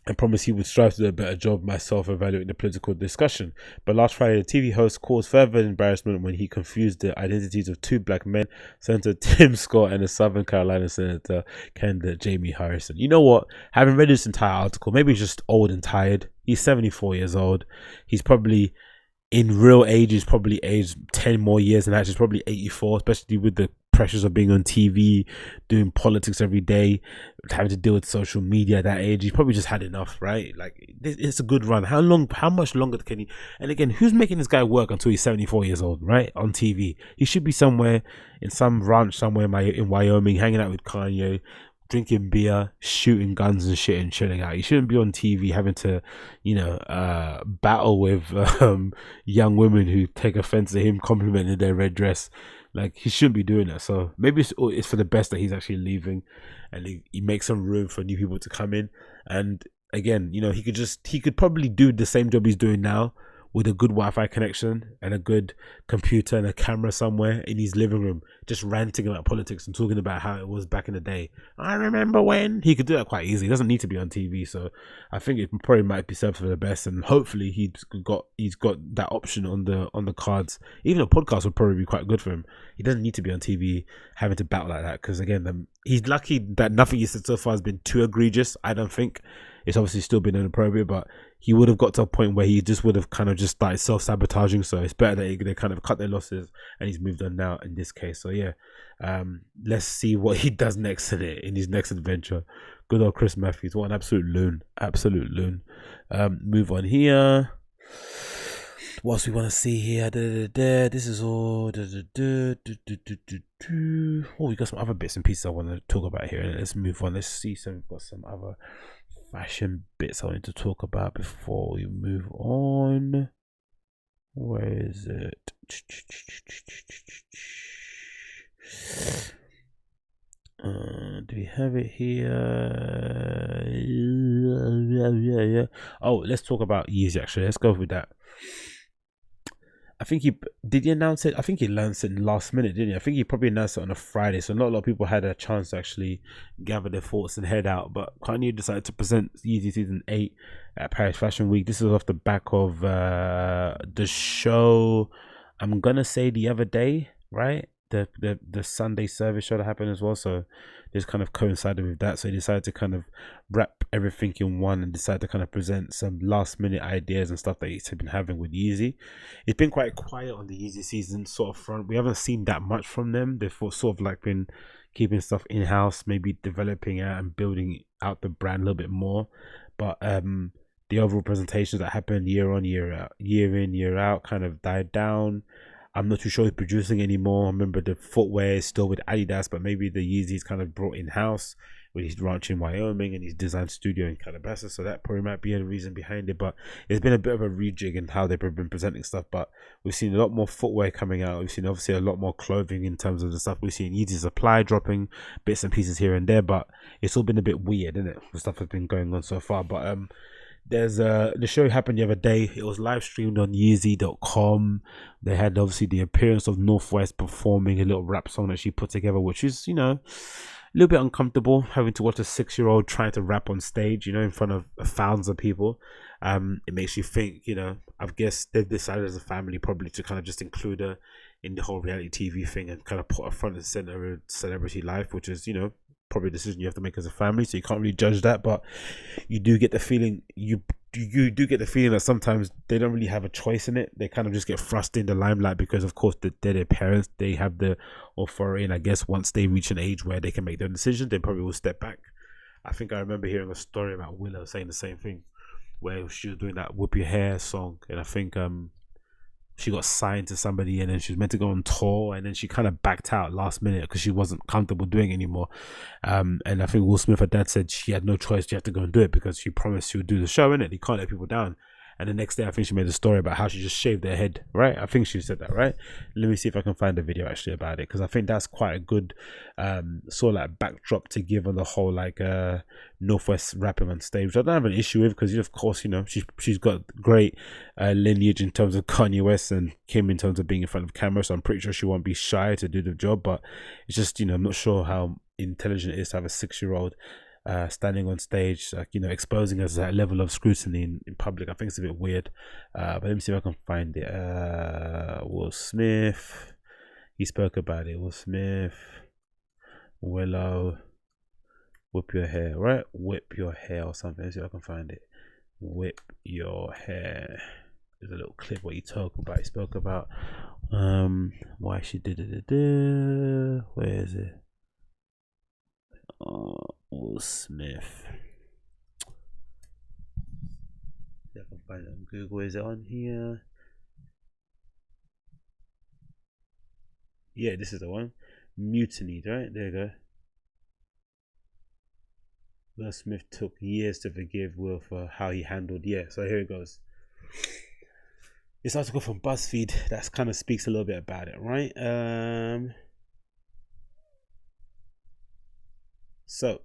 and promised he would strive to do a better job myself evaluating the political discussion. But last Friday, the TV host caused further embarrassment when he confused the identities of two black men, Senator Tim Scott and the Southern Carolina Senator candidate Jamie Harrison. You know what? Having read this entire article, maybe he's just old and tired. He's 74 years old. He's probably, in real age, he's probably aged 10 more years, and actually he's probably 84, especially with the pressures of being on TV, doing politics every day, having to deal with social media at that age. He's probably just had enough, right? Like, it's a good run. How much longer can he? And again, who's making this guy work until he's 74 years old, right? On TV, he should be somewhere in some ranch somewhere in Wyoming, hanging out with Kanye, drinking beer, shooting guns and shit, and chilling out. You shouldn't be on TV having to, battle with young women who take offense to him complimenting their red dress. Like, he shouldn't be doing that. So maybe it's for the best that he's actually leaving, and he makes some room for new people to come in. And again, he could probably do the same job he's doing now, with a good Wi-Fi connection and a good computer and a camera somewhere in his living room, just ranting about politics and talking about how it was back in the day. I remember when. He could do that quite easily. He doesn't need to be on TV. So I think it probably might be served for the best, and hopefully he's got that option on the cards. Even a podcast would probably be quite good for him. He doesn't need to be on TV having to battle like that, because again, he's lucky that nothing he said so far has been too egregious. I don't think it's obviously still been inappropriate, but he would have got to a point where he just would have kind of just started self-sabotaging. So it's better that they kind of cut their losses, and he's moved on now in this case. So yeah, let's see what he does next in his next adventure. Good old Chris Matthews, what an absolute loon. Move on here. What else we want to see here? This is all. Oh, we got some other bits and pieces I want to talk about here. Let's move on. Let's see. So we've got some other fashion bits I wanted to talk about before we move on. Where is it? Do we have it here? Yeah. Oh, let's talk about Yeezy actually. Let's go with that. I think he announce it. I think he announced it last minute, didn't he? I think he probably announced it on a Friday, so not a lot of people had a chance to actually gather their thoughts and head out. But Kanye decided to present Yeezy Season 8 at Paris Fashion Week. This is off the back of the show, I'm gonna say the other day, right? The Sunday service show that happened as well. So this kind of coincided with that. So he decided to kind of wrap everything in one and decided to kind of present some last minute ideas and stuff that he's been having with Yeezy. It's been quite quiet on the Yeezy season sort of front. We haven't seen that much from them. They've sort of like been keeping stuff in house, maybe developing out and building out the brand a little bit more. But the overall presentations that happened year on year out, year in year out, kind of died down. I'm not too sure who's producing anymore. I remember the footwear is still with Adidas, but maybe the Yeezy's kind of brought in house with his ranch in Wyoming and his design studio in Calabasas. So that probably might be a reason behind it. But it's been a bit of a rejig in how they've been presenting stuff. But we've seen a lot more footwear coming out. We've seen obviously a lot more clothing in terms of the stuff. We've seen Yeezy Supply dropping bits and pieces here and there. But it's all been a bit weird, isn't it? The stuff that's been going on so far. But there's the show happened the other day. It was live streamed on Yeezy.com. They had obviously the appearance of Northwest performing a little rap song that she put together, which is, a little bit uncomfortable having to watch a 6-year-old trying to rap on stage, in front of thousands of people. It makes you think, I guess they've decided as a family probably to kind of just include her in the whole reality TV thing and kind of put her front and center of celebrity life, which is, probably a decision you have to make as a family, so you can't really judge that. But you do get the feeling that sometimes they don't really have a choice in it. They kind of just get thrust in the limelight because of course they're their parents, they have the authority, and I guess once they reach an age where they can make their decisions, they probably will step back. I think I remember hearing a story about Willow saying the same thing, where she was doing that Whip Your Hair song, and I think she got signed to somebody, and then she was meant to go on tour, and then she kind of backed out last minute because she wasn't comfortable doing it anymore. And I think Will Smith, her dad, said she had no choice. She had to go and do it because she promised she would do the show, innit? You can't let people down. And the next day, I think she made a story about how she just shaved her head, right? I think she said that, right? Let me see if I can find a video actually about it, because I think that's quite a good sort of like backdrop to give on the whole like Northwest rapping on stage, which I don't have an issue with, because of course, she's got great lineage in terms of Kanye West and Kim in terms of being in front of camera, so I'm pretty sure she won't be shy to do the job. But it's just, I'm not sure how intelligent it is to have a 6-year-old standing on stage, like, exposing us to that level of scrutiny in public. I think it's a bit weird. But let me see if I can find it. Will Smith, he spoke about it. Will Smith, Willow, Whip Your Hair, right? Whip Your Hair or something. Let's see if I can find it. Whip Your Hair. There's a little clip what he talked about. He spoke about why she did it. Where is it? Will Smith. I can find it on Google. Is it on here? Yeah, this is the one. Mutiny, right? There you go. Will Smith took years to forgive Will for how he handled. Yeah, so here it goes. This article from BuzzFeed that kind of speaks a little bit about it, right? So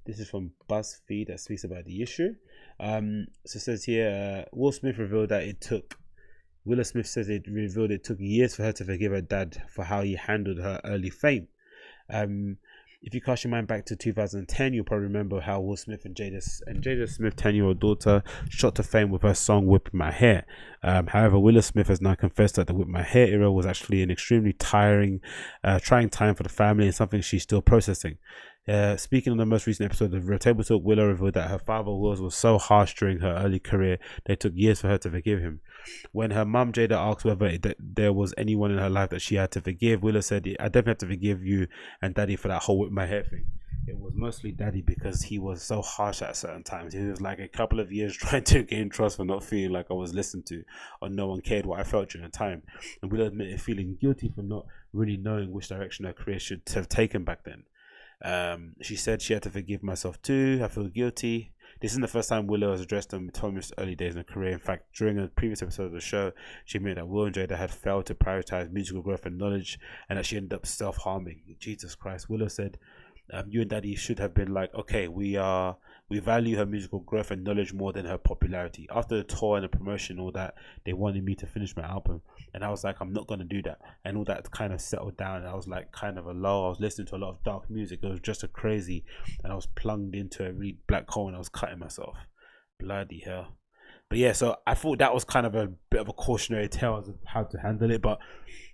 this is from BuzzFeed that speaks about the issue. So it says here, Will Smith revealed that it took. Willow Smith says it revealed it took years for her to forgive her dad for how he handled her early fame. If you cast your mind back to 2010, you'll probably remember how Will Smith and Jada Smith's 10-year-old daughter shot to fame with her song "Whip My Hair." However, Willow Smith has now confessed that the "Whip My Hair" era was actually an extremely trying time for the family and something she's still processing. Speaking on the most recent episode of Real Table Talk, Willow revealed that her father Will was so harsh during her early career that it took years for her to forgive him. When her mum Jada asked whether there was anyone in her life that she had to forgive, Willow said, "I definitely have to forgive you and Daddy for that whole whip my hair thing. It was mostly Daddy because he was so harsh at certain times. He was like a couple of years trying to gain trust for not feeling like I was listened to or no one cared what I felt during the time." And Willow admitted feeling guilty for not really knowing which direction her career should have taken back then. She said she had to forgive myself too. I feel guilty. This isn't the first time Willow has addressed them Thomas' early days in her career. In fact, during a previous episode of the show, she admitted that Will and Jada had failed to prioritize musical growth and knowledge and that she ended up self-harming. Jesus Christ. Willow said, you and Daddy should have been like, okay, we value her musical growth and knowledge more than her popularity. After the tour and the promotion, all that, they wanted me to finish my album, and I was like, I'm not gonna do that. And all that kind of settled down, and I was like kind of a low. I was listening to a lot of dark music. It was just a crazy, and I was plunged into a really black hole, and I was cutting myself. Bloody hell. But yeah, so I thought that was kind of a bit of a cautionary tale as of how to handle it. But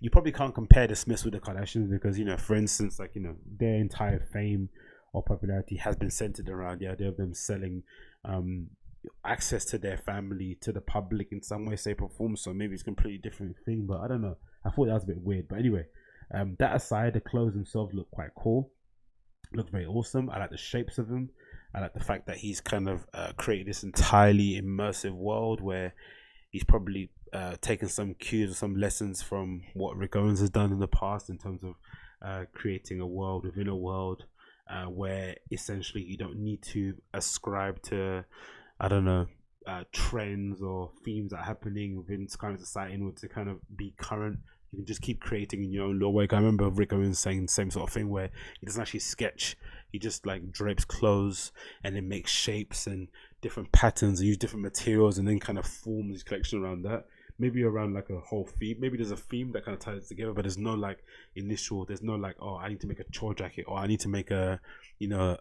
you probably can't compare the Smiths with the Kardashians because, you know, for instance, like, you know, their entire fame or popularity has been centered around the idea of them selling access to their family to the public in some way, shape, or form. So maybe it's a completely different thing, but I don't know. I thought that was a bit weird. But anyway, that aside, the clothes themselves look quite cool. Look very awesome. I like the shapes of them. I like the fact that he's kind of created this entirely immersive world where he's probably taken some cues or some lessons from what Rick Owens has done in the past in terms of creating a world within a world where essentially you don't need to ascribe to, I don't know, trends or themes that are happening within current society in order to kind of be current. You can just keep creating in your own little way. I remember Rick Owens saying the same sort of thing where he doesn't actually sketch. He just like drapes clothes and then makes shapes and different patterns and use different materials and then kind of form his collection around that. Maybe around like a whole theme. Maybe there's a theme that kind of ties it together, but there's no like initial. There's no like, oh, I need to make a chore jacket or I need to make a, you know,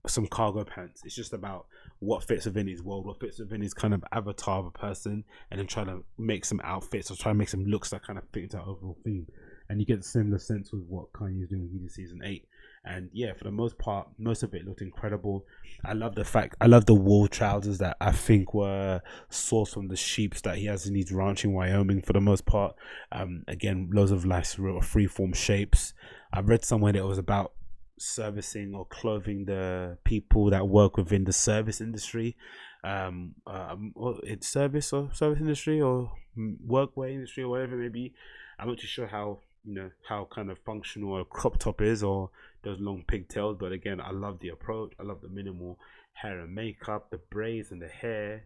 some cargo pants. It's just about what fits within his world, what fits within his kind of avatar of a person, and then trying to make some outfits or try to make some looks that kind of fit into that overall theme. And you get the similar sense with what Kanye is doing in season 8. And yeah, for the most part, most of it looked incredible. I love the wool trousers that I think were sourced from the sheep that he has in his ranch in Wyoming for the most part. Again, loads of nice real freeform shapes. I read somewhere that it was about servicing or clothing the people that work within the service industry, it's service industry or workwear industry or whatever it may be. I'm not too sure how, you know, how kind of functional a crop top is or those long pigtails, but again, I love the approach. I love the minimal hair and makeup, the braids and the hair,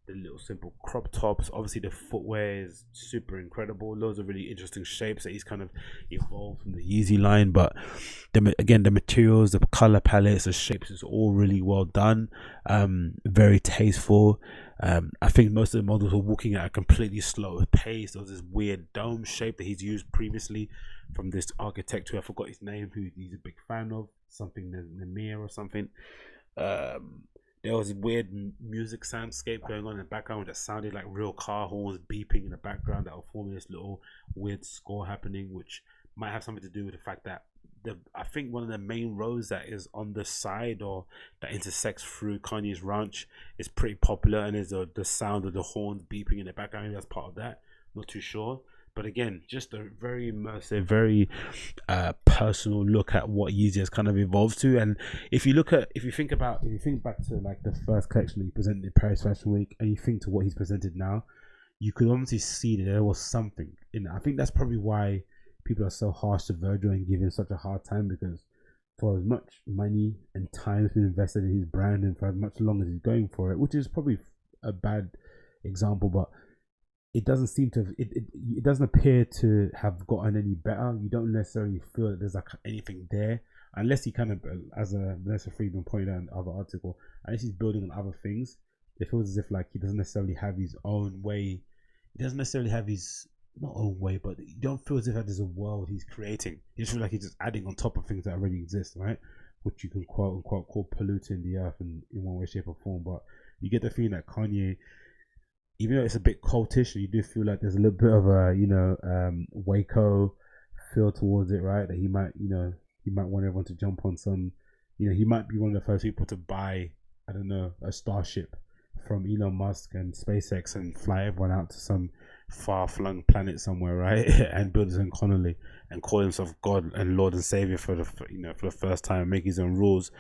the little simple crop tops. Obviously the footwear is super incredible. Loads of really interesting shapes that he's kind of evolved from the Yeezy line, but the materials, the color palettes, the shapes is all really well done. Very tasteful. I think most of the models were walking at a completely slow pace. There was this weird dome shape that he's used previously from this architect who I forgot his name, who he's a big fan of, something Namir or something. There was a weird music soundscape going on in the background that sounded like real car horns beeping in the background that were forming this little weird score happening, which might have something to do with the fact that I think one of the main roads that is on the side or that intersects through Kanye's ranch is pretty popular, and there's the sound of the horns beeping in the background. Maybe that's part of that. Not too sure. But again, just a very immersive, very personal look at what Yeezy has kind of evolved to. And if you think back to like the first collection that he presented in Paris Fashion Week, and you think to what he's presented now, you could obviously see that there was something in it. I think that's probably why people are so harsh to Virgil and give him such a hard time, because for as much money and time has been invested in his brand and for as much long as he's going for it, which is probably a bad example, but it doesn't seem to it doesn't appear to have gotten any better. You don't necessarily feel that there's like anything there, unless he kind of, as Vanessa Friedman pointed out in the other article, unless he's building on other things. It feels as if like he doesn't necessarily have his own way. He doesn't necessarily have his not own way, but you don't feel as if there's a world he's creating. You just feel like he's just adding on top of things that already exist, right? Which you can quote unquote call polluting the earth in one way, shape, or form. But you get the feeling that Kanye, even though it's a bit cultish, you do feel like there's a little bit of a Waco feel towards it, right? That he might want everyone to jump on some, he might be one of the first people to buy, I don't know, a starship from Elon Musk and SpaceX and fly everyone out to some far-flung planet somewhere, right? And build his own colony and call himself God and Lord and Savior for the first time, make his own rules.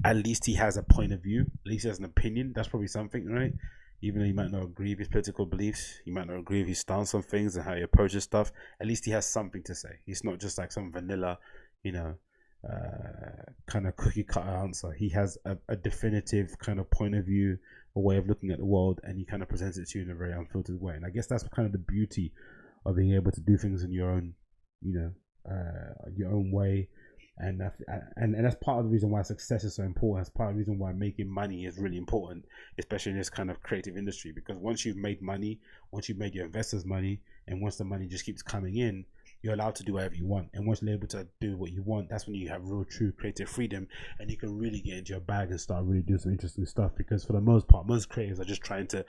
At least he has a point of view. At least he has an opinion. That's probably something, right? Even though he might not agree with his political beliefs, he might not agree with his stance on things and how he approaches stuff. At least he has something to say. He's not just like some vanilla, kind of cookie cutter answer. He has a definitive kind of point of view, a way of looking at the world, and he kind of presents it to you in a very unfiltered way. And I guess that's kind of the beauty of being able to do things in your own, your own way. And that's part of the reason why success is so important. That's part of the reason why making money is really important, especially in this kind of creative industry. Because once you've made money, once you've made your investors money, and once the money just keeps coming in, you're allowed to do whatever you want. And once you're able to do what you want, that's when you have real, true creative freedom, and you can really get into your bag and start really doing some interesting stuff. Because for the most part, most creators are just trying to,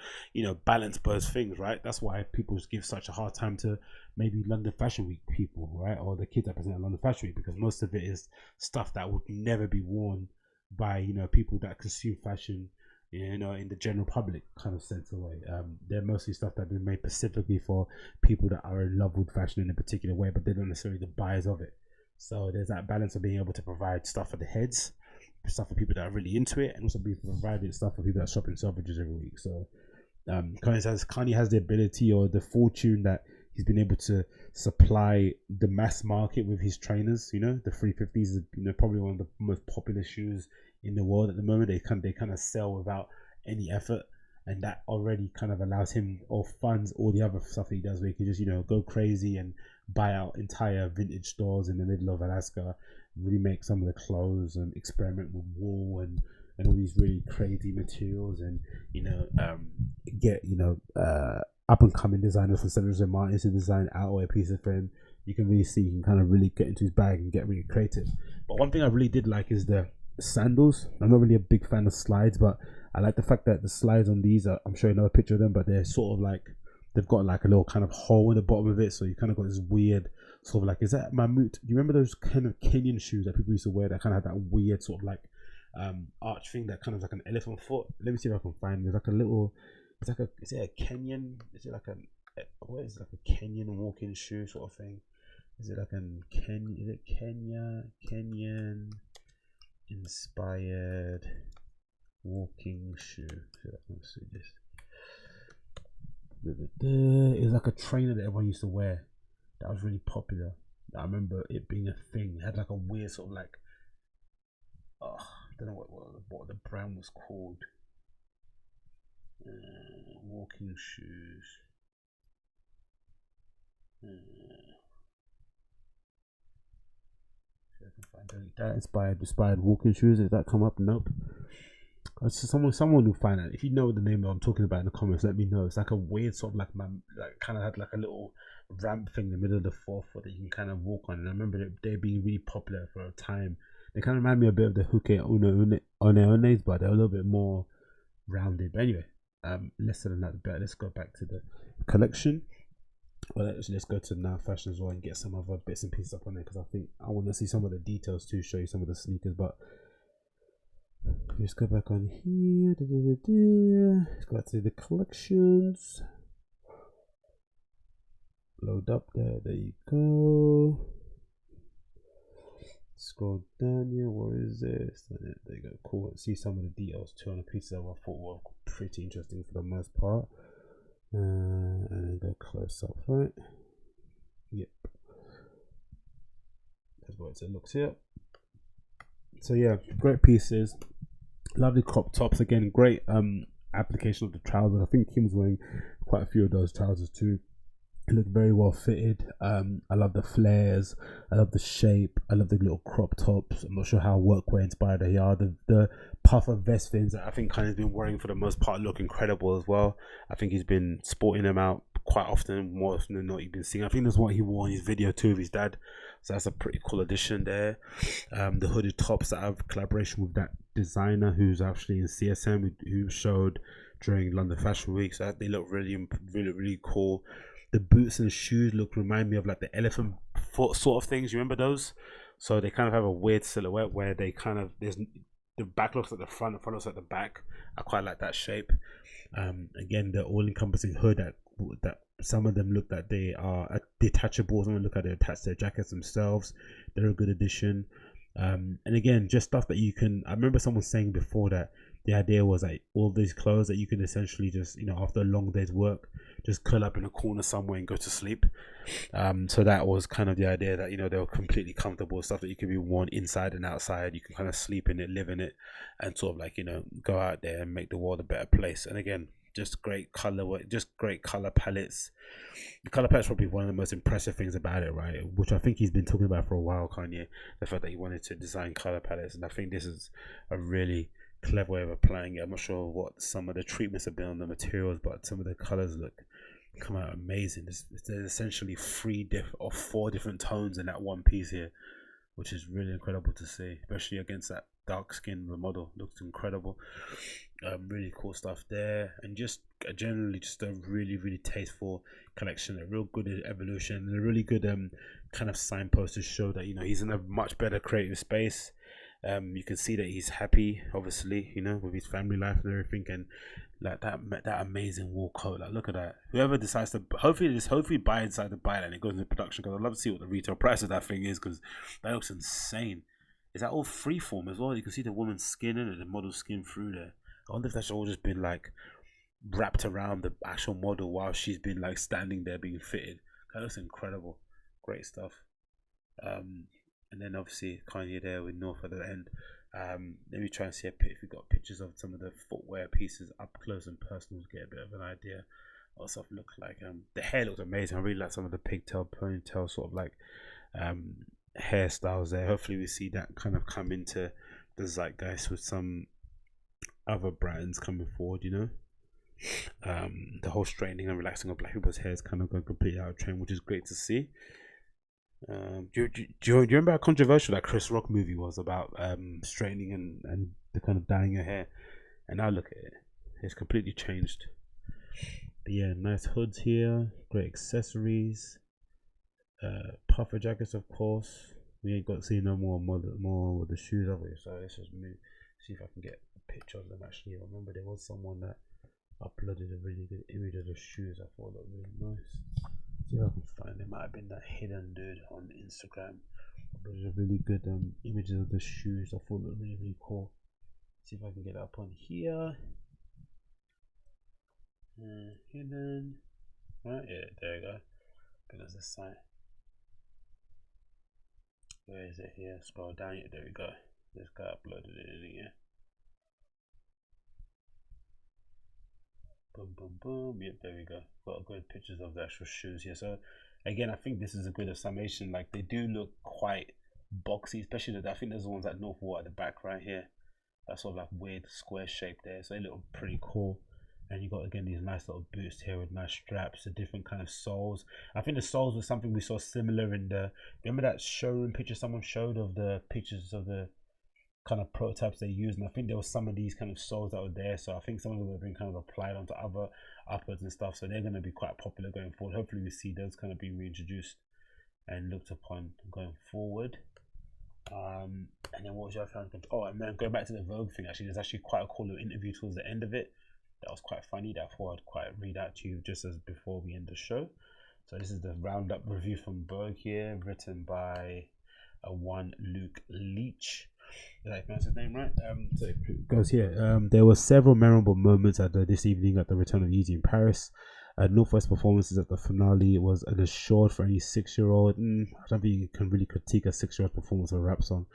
balance both things, right? That's why people give such a hard time to maybe London Fashion Week people, right? Or the kids that present London Fashion Week, because most of it is stuff that would never be worn by, people that consume fashion, in the general public kind of sense of way. They're mostly stuff that have been made specifically for people that are in love with fashion in a particular way, but they're not necessarily the buyers of it. So there's that balance of being able to provide stuff for the heads, stuff for people that are really into it, and also being provided stuff for people that shop in Selfridges every week. So Kanye has the ability or the fortune that he's been able to supply the mass market with his trainers. The 350s is probably one of the most popular shoes in the world at the moment. They kind of sell without any effort, and that already kind of allows him or funds all the other stuff that he does, where he can just go crazy and buy out entire vintage stores in the middle of Alaska, remake some of the clothes and experiment with wool and all these really crazy materials, and get up and coming designers from Cedric and Martin to design outerwear pieces for him. You can really see he can kind of really get into his bag and get really creative. But one thing I really did like is the sandals. I'm not really a big fan of slides, but I like the fact that the slides on these are, I'm showing another picture of them, but they're sort of like, they've got like a little kind of hole in the bottom of it, so you kind of got this weird sort of like, is that Mammut? Do you remember those kind of Kenyan shoes that people used to wear that kind of had that weird sort of like arch thing that kind of like an elephant foot? Let me see if I can find it. There's like a little, is it a Kenyan, is it like what is it, like a Kenyan walking shoe sort of thing? Is it like Kenyan inspired walking shoe? Let's see this. It's like a trainer that everyone used to wear that was really popular. I remember it being a thing. It had like a weird sort of like, I don't know what the brand was called. Walking shoes. I can find that inspired walking shoes. Did that come up? Nope. Someone will find out. If you know the name that I'm talking about in the comments, let me know. It's like a weird sort of like kind of had like a little ramp thing in the middle of the forefoot that you can kind of walk on. And I remember they being really popular for a time. They kind of remind me a bit of the Huke Ones, but they're a little bit more rounded. But anyway, less than that. But let's go back to the collection. Well, let's go to now fashion as well and get some other bits and pieces up on there, because I think I want to see some of the details too, show you some of the sneakers. But let's go back on here. Let's go to the collections. Load up there. There you go. Scroll down here. What is this? There you go. Cool. See some of the details too on the pieces that I thought were pretty interesting for the most part. And then go close up, right? Yep. That's what it looks here. So yeah, great pieces. Lovely crop tops. Again, great application of the trousers. I think Kim's wearing quite a few of those trousers too. It looked very well fitted. I love the flares. I love the shape. I love the little crop tops. I'm not sure how workwear inspired they are. The puffer vest things that I think Kanye's been wearing for the most part look incredible as well. I think he's been sporting them out quite often, more often than not. You've been seeing. I think that's what he wore in his video too with his dad. So that's a pretty cool addition there. The hooded tops that have collaboration with that designer who's actually in CSM, who showed during London Fashion Week. So they look really cool. The boots and shoes remind me of like the elephant foot sort of things. You remember those? So they kind of have a weird silhouette where they kind of, there's the back looks like the front, the front looks like the back. I quite like that shape. Again, the all-encompassing hood that some of them look like they are detachable. Some of them look like they attach their jackets themselves. They're a good addition. And again, just stuff that you can. I remember someone saying before that the idea was like all these clothes that you can essentially just, after a long day's work, just curl up in a corner somewhere and go to sleep. So that was kind of the idea, that they were completely comfortable, stuff that you can be worn inside and outside. You can kind of sleep in it, live in it, and sort of like go out there and make the world a better place. And again, just great color, just great color palettes. The color palette's probably one of the most impressive things about it, right? Which I think he's been talking about for a while, Kanye. The fact that he wanted to design color palettes, and I think this is a really clever way of applying it. I'm not sure what some of the treatments have been on the materials, but some of the colors come out amazing. There's essentially 4 different tones in that one piece here, which is really incredible to see, especially against that dark skin. The model looks incredible. Really cool stuff there, and just generally just a really tasteful collection, a real good evolution, and a really good kind of signpost to show that he's in a much better creative space. You can see that he's happy, obviously, with his family life and everything, and like that amazing wool coat. Like, look at that. Whoever decides to hopefully buy inside the buy and it goes into production, because I'd love to see what the retail price of that thing is, because that looks insane. Is that all freeform as well? You can see the woman's skin in it, the model's skin through there. I wonder if that's all just been like wrapped around the actual model while she's been like standing there being fitted. That looks incredible. Great stuff. And then obviously Kanye there with North at the end. Let me try and see if we got pictures of some of the footwear pieces up close and personal to get a bit of an idea what stuff looks like. The hair looks amazing. I really like some of the pigtail, ponytail sort of like hairstyles there. Hopefully we see that kind of come into the zeitgeist with some other brands coming forward. The whole straightening and relaxing of black people's hair is kind of going completely out of trend, which is great to see. Do you remember how controversial that Chris Rock movie was about straightening and the kind of dyeing your hair? And now look at it, it's completely changed. But yeah, nice hoods here, great accessories, puffer jackets, of course. We ain't got to see no more with the shoes, have we? So let's just see if I can get a picture of them. Actually, I remember there was someone that uploaded a really good image of the shoes. I thought looked really nice. See if I can find it. Might have been that hidden dude on Instagram. There's a really good images of the shoes. I thought looked really cool. See if I can get it up on here. Hidden. Right, yeah, there you go. Because this side. Where is it here? Scroll down. Yeah, there we go. This guy uploaded it in here. Boom. Yep, there we go. Got good pictures of the actual shoes here. So again, I think this is a good summation. Like, they do look quite boxy, especially I think there's the ones that North wore at the back right here. That sort of like weird square shape there. So they look pretty cool. And you got again these nice little boots here with nice straps, the different kind of soles. I think the soles was something we saw similar in remember that showroom picture someone showed of the pictures of the kind of prototypes they use, and I think there was some of these kind of soles that were there, so I think some of them have been kind of applied onto other uppers and stuff, so they're going to be quite popular going forward. Hopefully we see those kind of being reintroduced and looked upon going forward. And then what was your other thing? Oh, and then going back to the Vogue thing, actually there's actually quite a cool little interview towards the end of it that was quite funny, that I thought I'd quite read out to you just as before we end the show. So this is the roundup review from Vogue here, written by one Luke Leach. Did I pronounce his name right? So it goes here. There were several memorable moments this evening at the return of Yeezy in Paris. Northwest performances at the finale was an assured for any 6-year-old. I don't think you can really critique a 6-year-old performance of a rap song.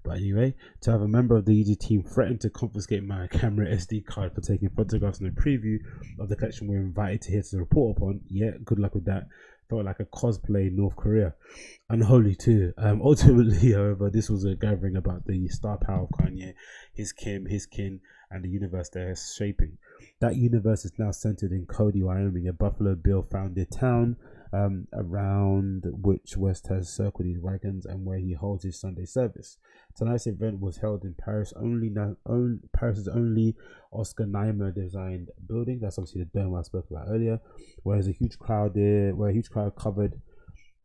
But anyway, to have a member of the Yeezy team threaten to confiscate my camera SD card for taking photographs in a preview of the collection we're invited to here to report upon, yeah, good luck with that. Felt like a cosplay in North Korea. Unholy too. Ultimately, however, this was a gathering about the star power of Kanye, his kin, and the universe they're shaping. That universe is now centered in Cody, Wyoming, a Buffalo Bill founded town around which West has circled his wagons and where he holds his Sunday service. Tonight's event was held in Paris's only Oscar Niemeyer designed building. That's obviously the dome I spoke about earlier. Where a huge crowd hovered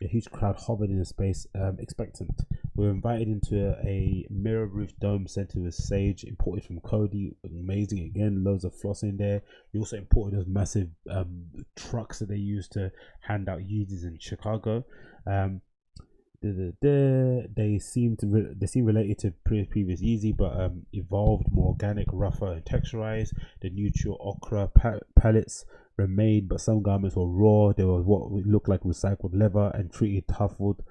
in a space, expectant. We were invited into a mirror roof dome centered with sage, imported from Cody. Amazing again, loads of floss in there. We also imported those massive trucks that they used to hand out Yeezys in Chicago. They seem related to previous Yeezy, but evolved, more organic, rougher, and texturized. The neutral ochre palettes remained, but some garments were raw. They were what looked like recycled leather and treated tuffled,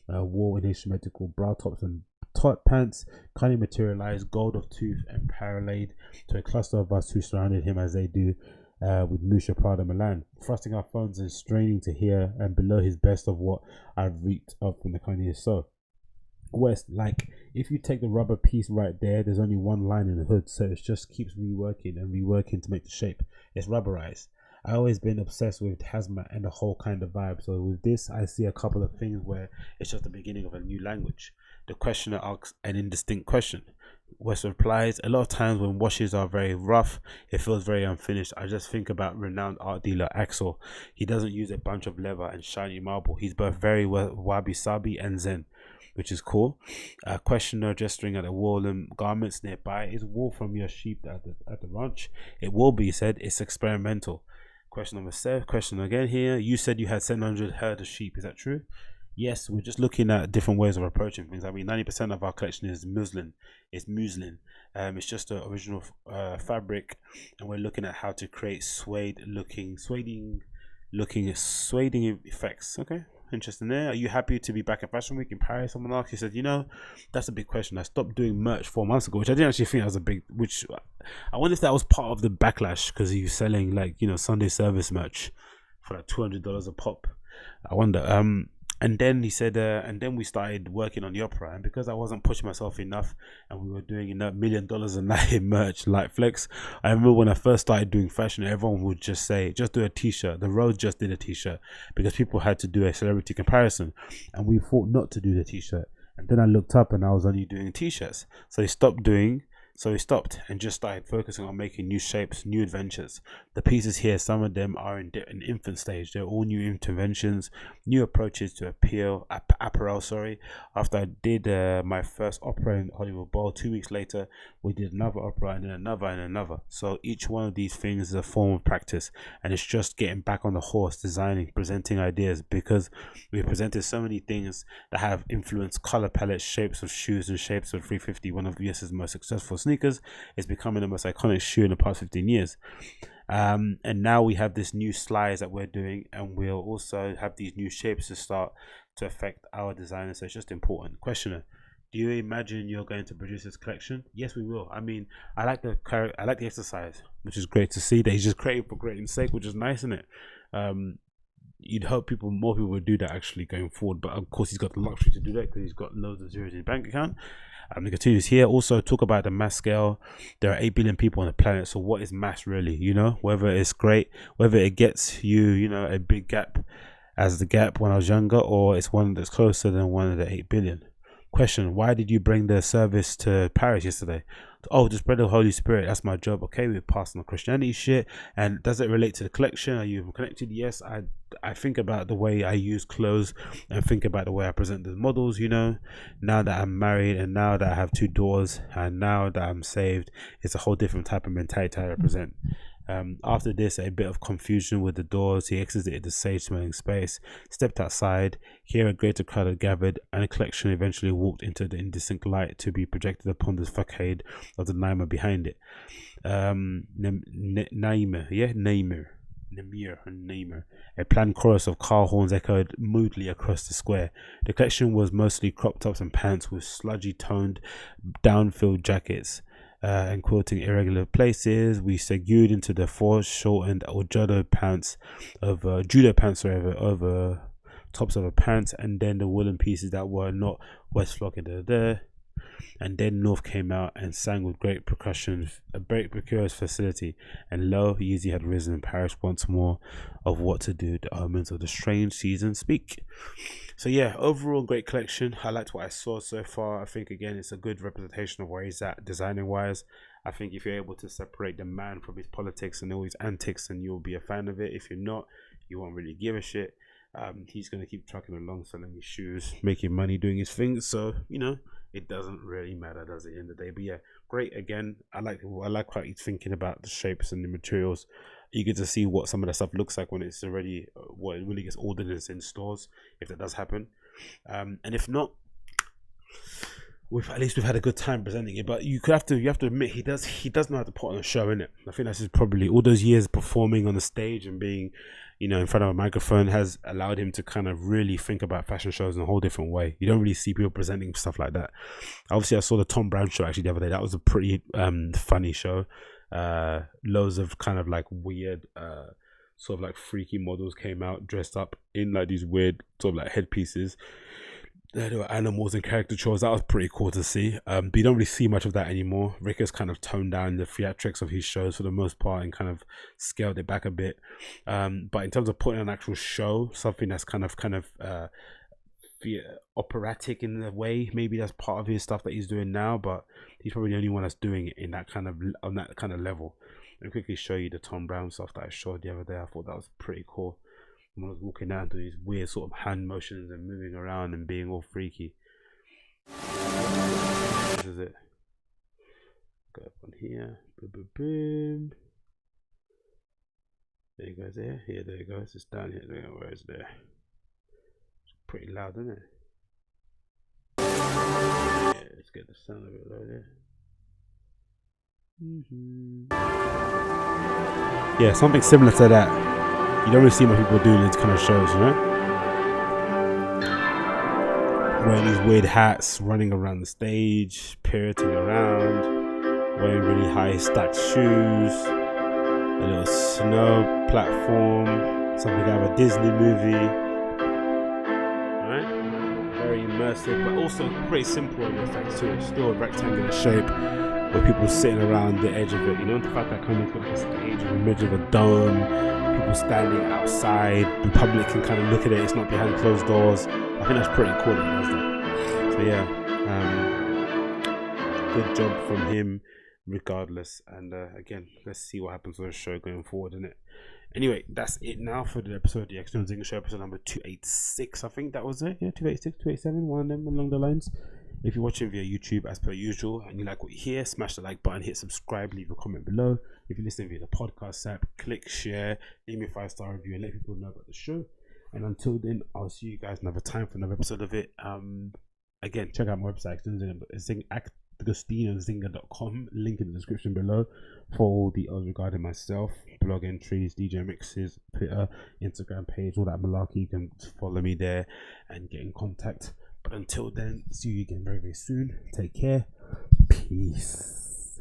wore in asymmetrical bra tops and tight pants. Kanye materialized, gold of tooth and parlayed to a cluster of us who surrounded him as they do with Musha Prada Milan, thrusting our phones and straining to hear and below his best of what I've reeked up from the Kanye so. West, like, if you take the rubber piece right there, there's only one line in the hood, so it just keeps reworking to make the shape. It's rubberized. I've always been obsessed with hazmat and the whole kind of vibe, so with this I see a couple of things where it's just the beginning of a new language. The questioner asks an indistinct question. West replies, a lot of times when washes are very rough, it feels very unfinished. I just think about renowned art dealer Axel. He doesn't use a bunch of leather and shiny marble. He's both very wabi-sabi and zen, which is cool. Questioner gesturing at the woolen garments nearby. Is wool from your sheep at the ranch? It will be, he said. It's experimental. Question number 7. Question again here. You said you had 700 herd of sheep. Is that true? Yes, we're just looking at different ways of approaching things. I mean, 90% of our collection is muslin. It's it's just the original fabric, and we're looking at how to create suede-looking effects. Okay, interesting there. Are you happy to be back at Fashion Week in Paris? Someone asked. He said, that's a big question. I stopped doing merch 4 months ago, which I didn't actually think that was a big. Which I wonder if that was part of the backlash because he was selling Sunday service merch for like $200 a pop. I wonder. And then he said, and then we started working on the opera, and because I wasn't pushing myself enough, and we were doing $1 million a night in merch, like flex. I remember when I first started doing fashion, everyone would just say, just do a t-shirt. The Road just did a t-shirt because people had to do a celebrity comparison, and we thought not to do the t-shirt. And then I looked up, and I was only doing t-shirts. So he stopped and just started focusing on making new shapes, new adventures. The pieces here, some of them are in an infant stage. They're all new interventions, new approaches to apparel. After I did my first opera in Hollywood Bowl, 2 weeks later, we did another opera and then another and another. So each one of these things is a form of practice, and it's just getting back on the horse, designing, presenting ideas, because we presented so many things that have influenced color palettes, shapes of shoes, and shapes of 350, one of US's most successful sneakers. Is becoming the most iconic shoe in the past 15 years. And now we have this new slides that we're doing, and we'll also have these new shapes to start to affect our designers. So it's just important. Questioner, do you imagine you're going to produce this collection? Yes, we will. I mean, I like the exercise, which is great to see that he's just creating for creating's sake, which is nice, isn't it? You'd hope more people would do that actually going forward, but of course he's got the luxury to do that because he's got loads of zeros in his bank account. He continues here. Also talk about the mass scale. There are 8 billion people on the planet, so what is mass really? Whether it's great, whether it gets you a big gap as the gap when I was younger, or it's one that's closer than one of the 8 billion. Question: why did you bring the service to Paris yesterday? Oh, to spread the Holy Spirit. That's my job. Okay, we're passing on Christianity shit. And does it relate to the collection? Are you connected? Yes. I think about the way I use clothes and think about the way I present the models. You know, now that I'm married and now that I have 2 daughters and now that I'm saved, it's a whole different type of mentality I represent. After this, a bit of confusion with the doors, he exited the sage-smelling space, stepped outside. Here a greater crowd had gathered, and a collection eventually walked into the indistinct light to be projected upon the facade of the Naima behind it. Namer. A planned chorus of car horns echoed moodily across the square. The collection was mostly crop tops and pants with sludgy toned down-filled jackets. And quoting irregular places, we segued into the foreshortened or judo pants over tops of a pants, and then the woolen pieces that were not West Flock and then North came out and sang with great percussion, a very precarious facility, and lo, Yeezy had risen in Paris once more. Of what to do, the omens of the strange season speak. So yeah, overall great collection. I liked what I saw so far. I think again it's a good representation of where he's at designing wise. I think if you're able to separate the man from his politics and all his antics, then you'll be a fan of it. If you're not, you won't really give a shit. He's going to keep trucking along, selling his shoes, making money, doing his things. So, you know, it doesn't really matter, does it, at the end of the day? But yeah, great again. I like how he's thinking about the shapes and the materials. You get to see what some of the stuff looks like when it's already, when it gets ordered and it's in stores, if that does happen. And if not, we've had a good time presenting it. But you have to admit he does know how to put on a show, innit? I think that's just probably all those years performing on the stage and being, you know, in front of a microphone has allowed him to kind of really think about fashion shows in a whole different way. You don't really see people presenting stuff like that. Obviously, I saw the Tom Brown show actually the other day. That was a pretty funny show. Loads of kind of like weird sort of like freaky models came out dressed up in like these weird sort of like headpieces. There were animals and caricatures. That was pretty cool to see. But you don't really see much of that anymore. Rick has kind of toned down the theatrics of his shows for the most part and kind of scaled it back a bit. But in terms of putting on an actual show, something that's kind of operatic in a way, maybe that's part of his stuff that he's doing now. But he's probably the only one that's doing it in that kind of on that kind of level. I'll quickly show you the Tom Brown stuff that I showed the other day. I thought that was pretty cool. When I was walking down to these weird sort of hand motions and moving around and being all freaky. This is it. Go up on here. Boom, boom, boom. There you go. There. Here, there you go. It's just down here. Where is it there? It's pretty loud, isn't it? Yeah, let's get the sound of it low there. Yeah, something similar to that. You don't really see what people doing these kind of shows, you know? Wearing these weird hats, running around the stage, pirouetting around, wearing really high stacked shoes, a little snow platform, something out of a Disney movie. Right? Very immersive, but also pretty simple in effect too. It's still a rectangular shape where people sitting around the edge of it. You know, the fact that Kanye's got like a stage in the middle of a dome. People standing outside, the public can kind of look at it, it's not behind closed doors. I think that's pretty cool that he does that. So yeah, good job from him regardless. And again, let's see what happens with the show going forward, innit? Anyway, that's it now for the episode, the Agostinho Zinga show, episode number 286. I think that was it. Yeah, 286, 287, one of them along the lines. If you're watching via YouTube as per usual and you like what you hear, smash the like button, hit subscribe, leave a comment below. If you're listening via the podcast app, click share, leave me a 5-star review and let people know about the show. And until then, I'll see you guys another time for another episode of it. Again, check out my website, agostinhozinga.com, link in the description below for all details regarding myself, blog entries, DJ mixes, Twitter, Instagram page, all that malarkey. You can follow me there and get in contact. But until then, see you again very, very soon. Take care. Peace.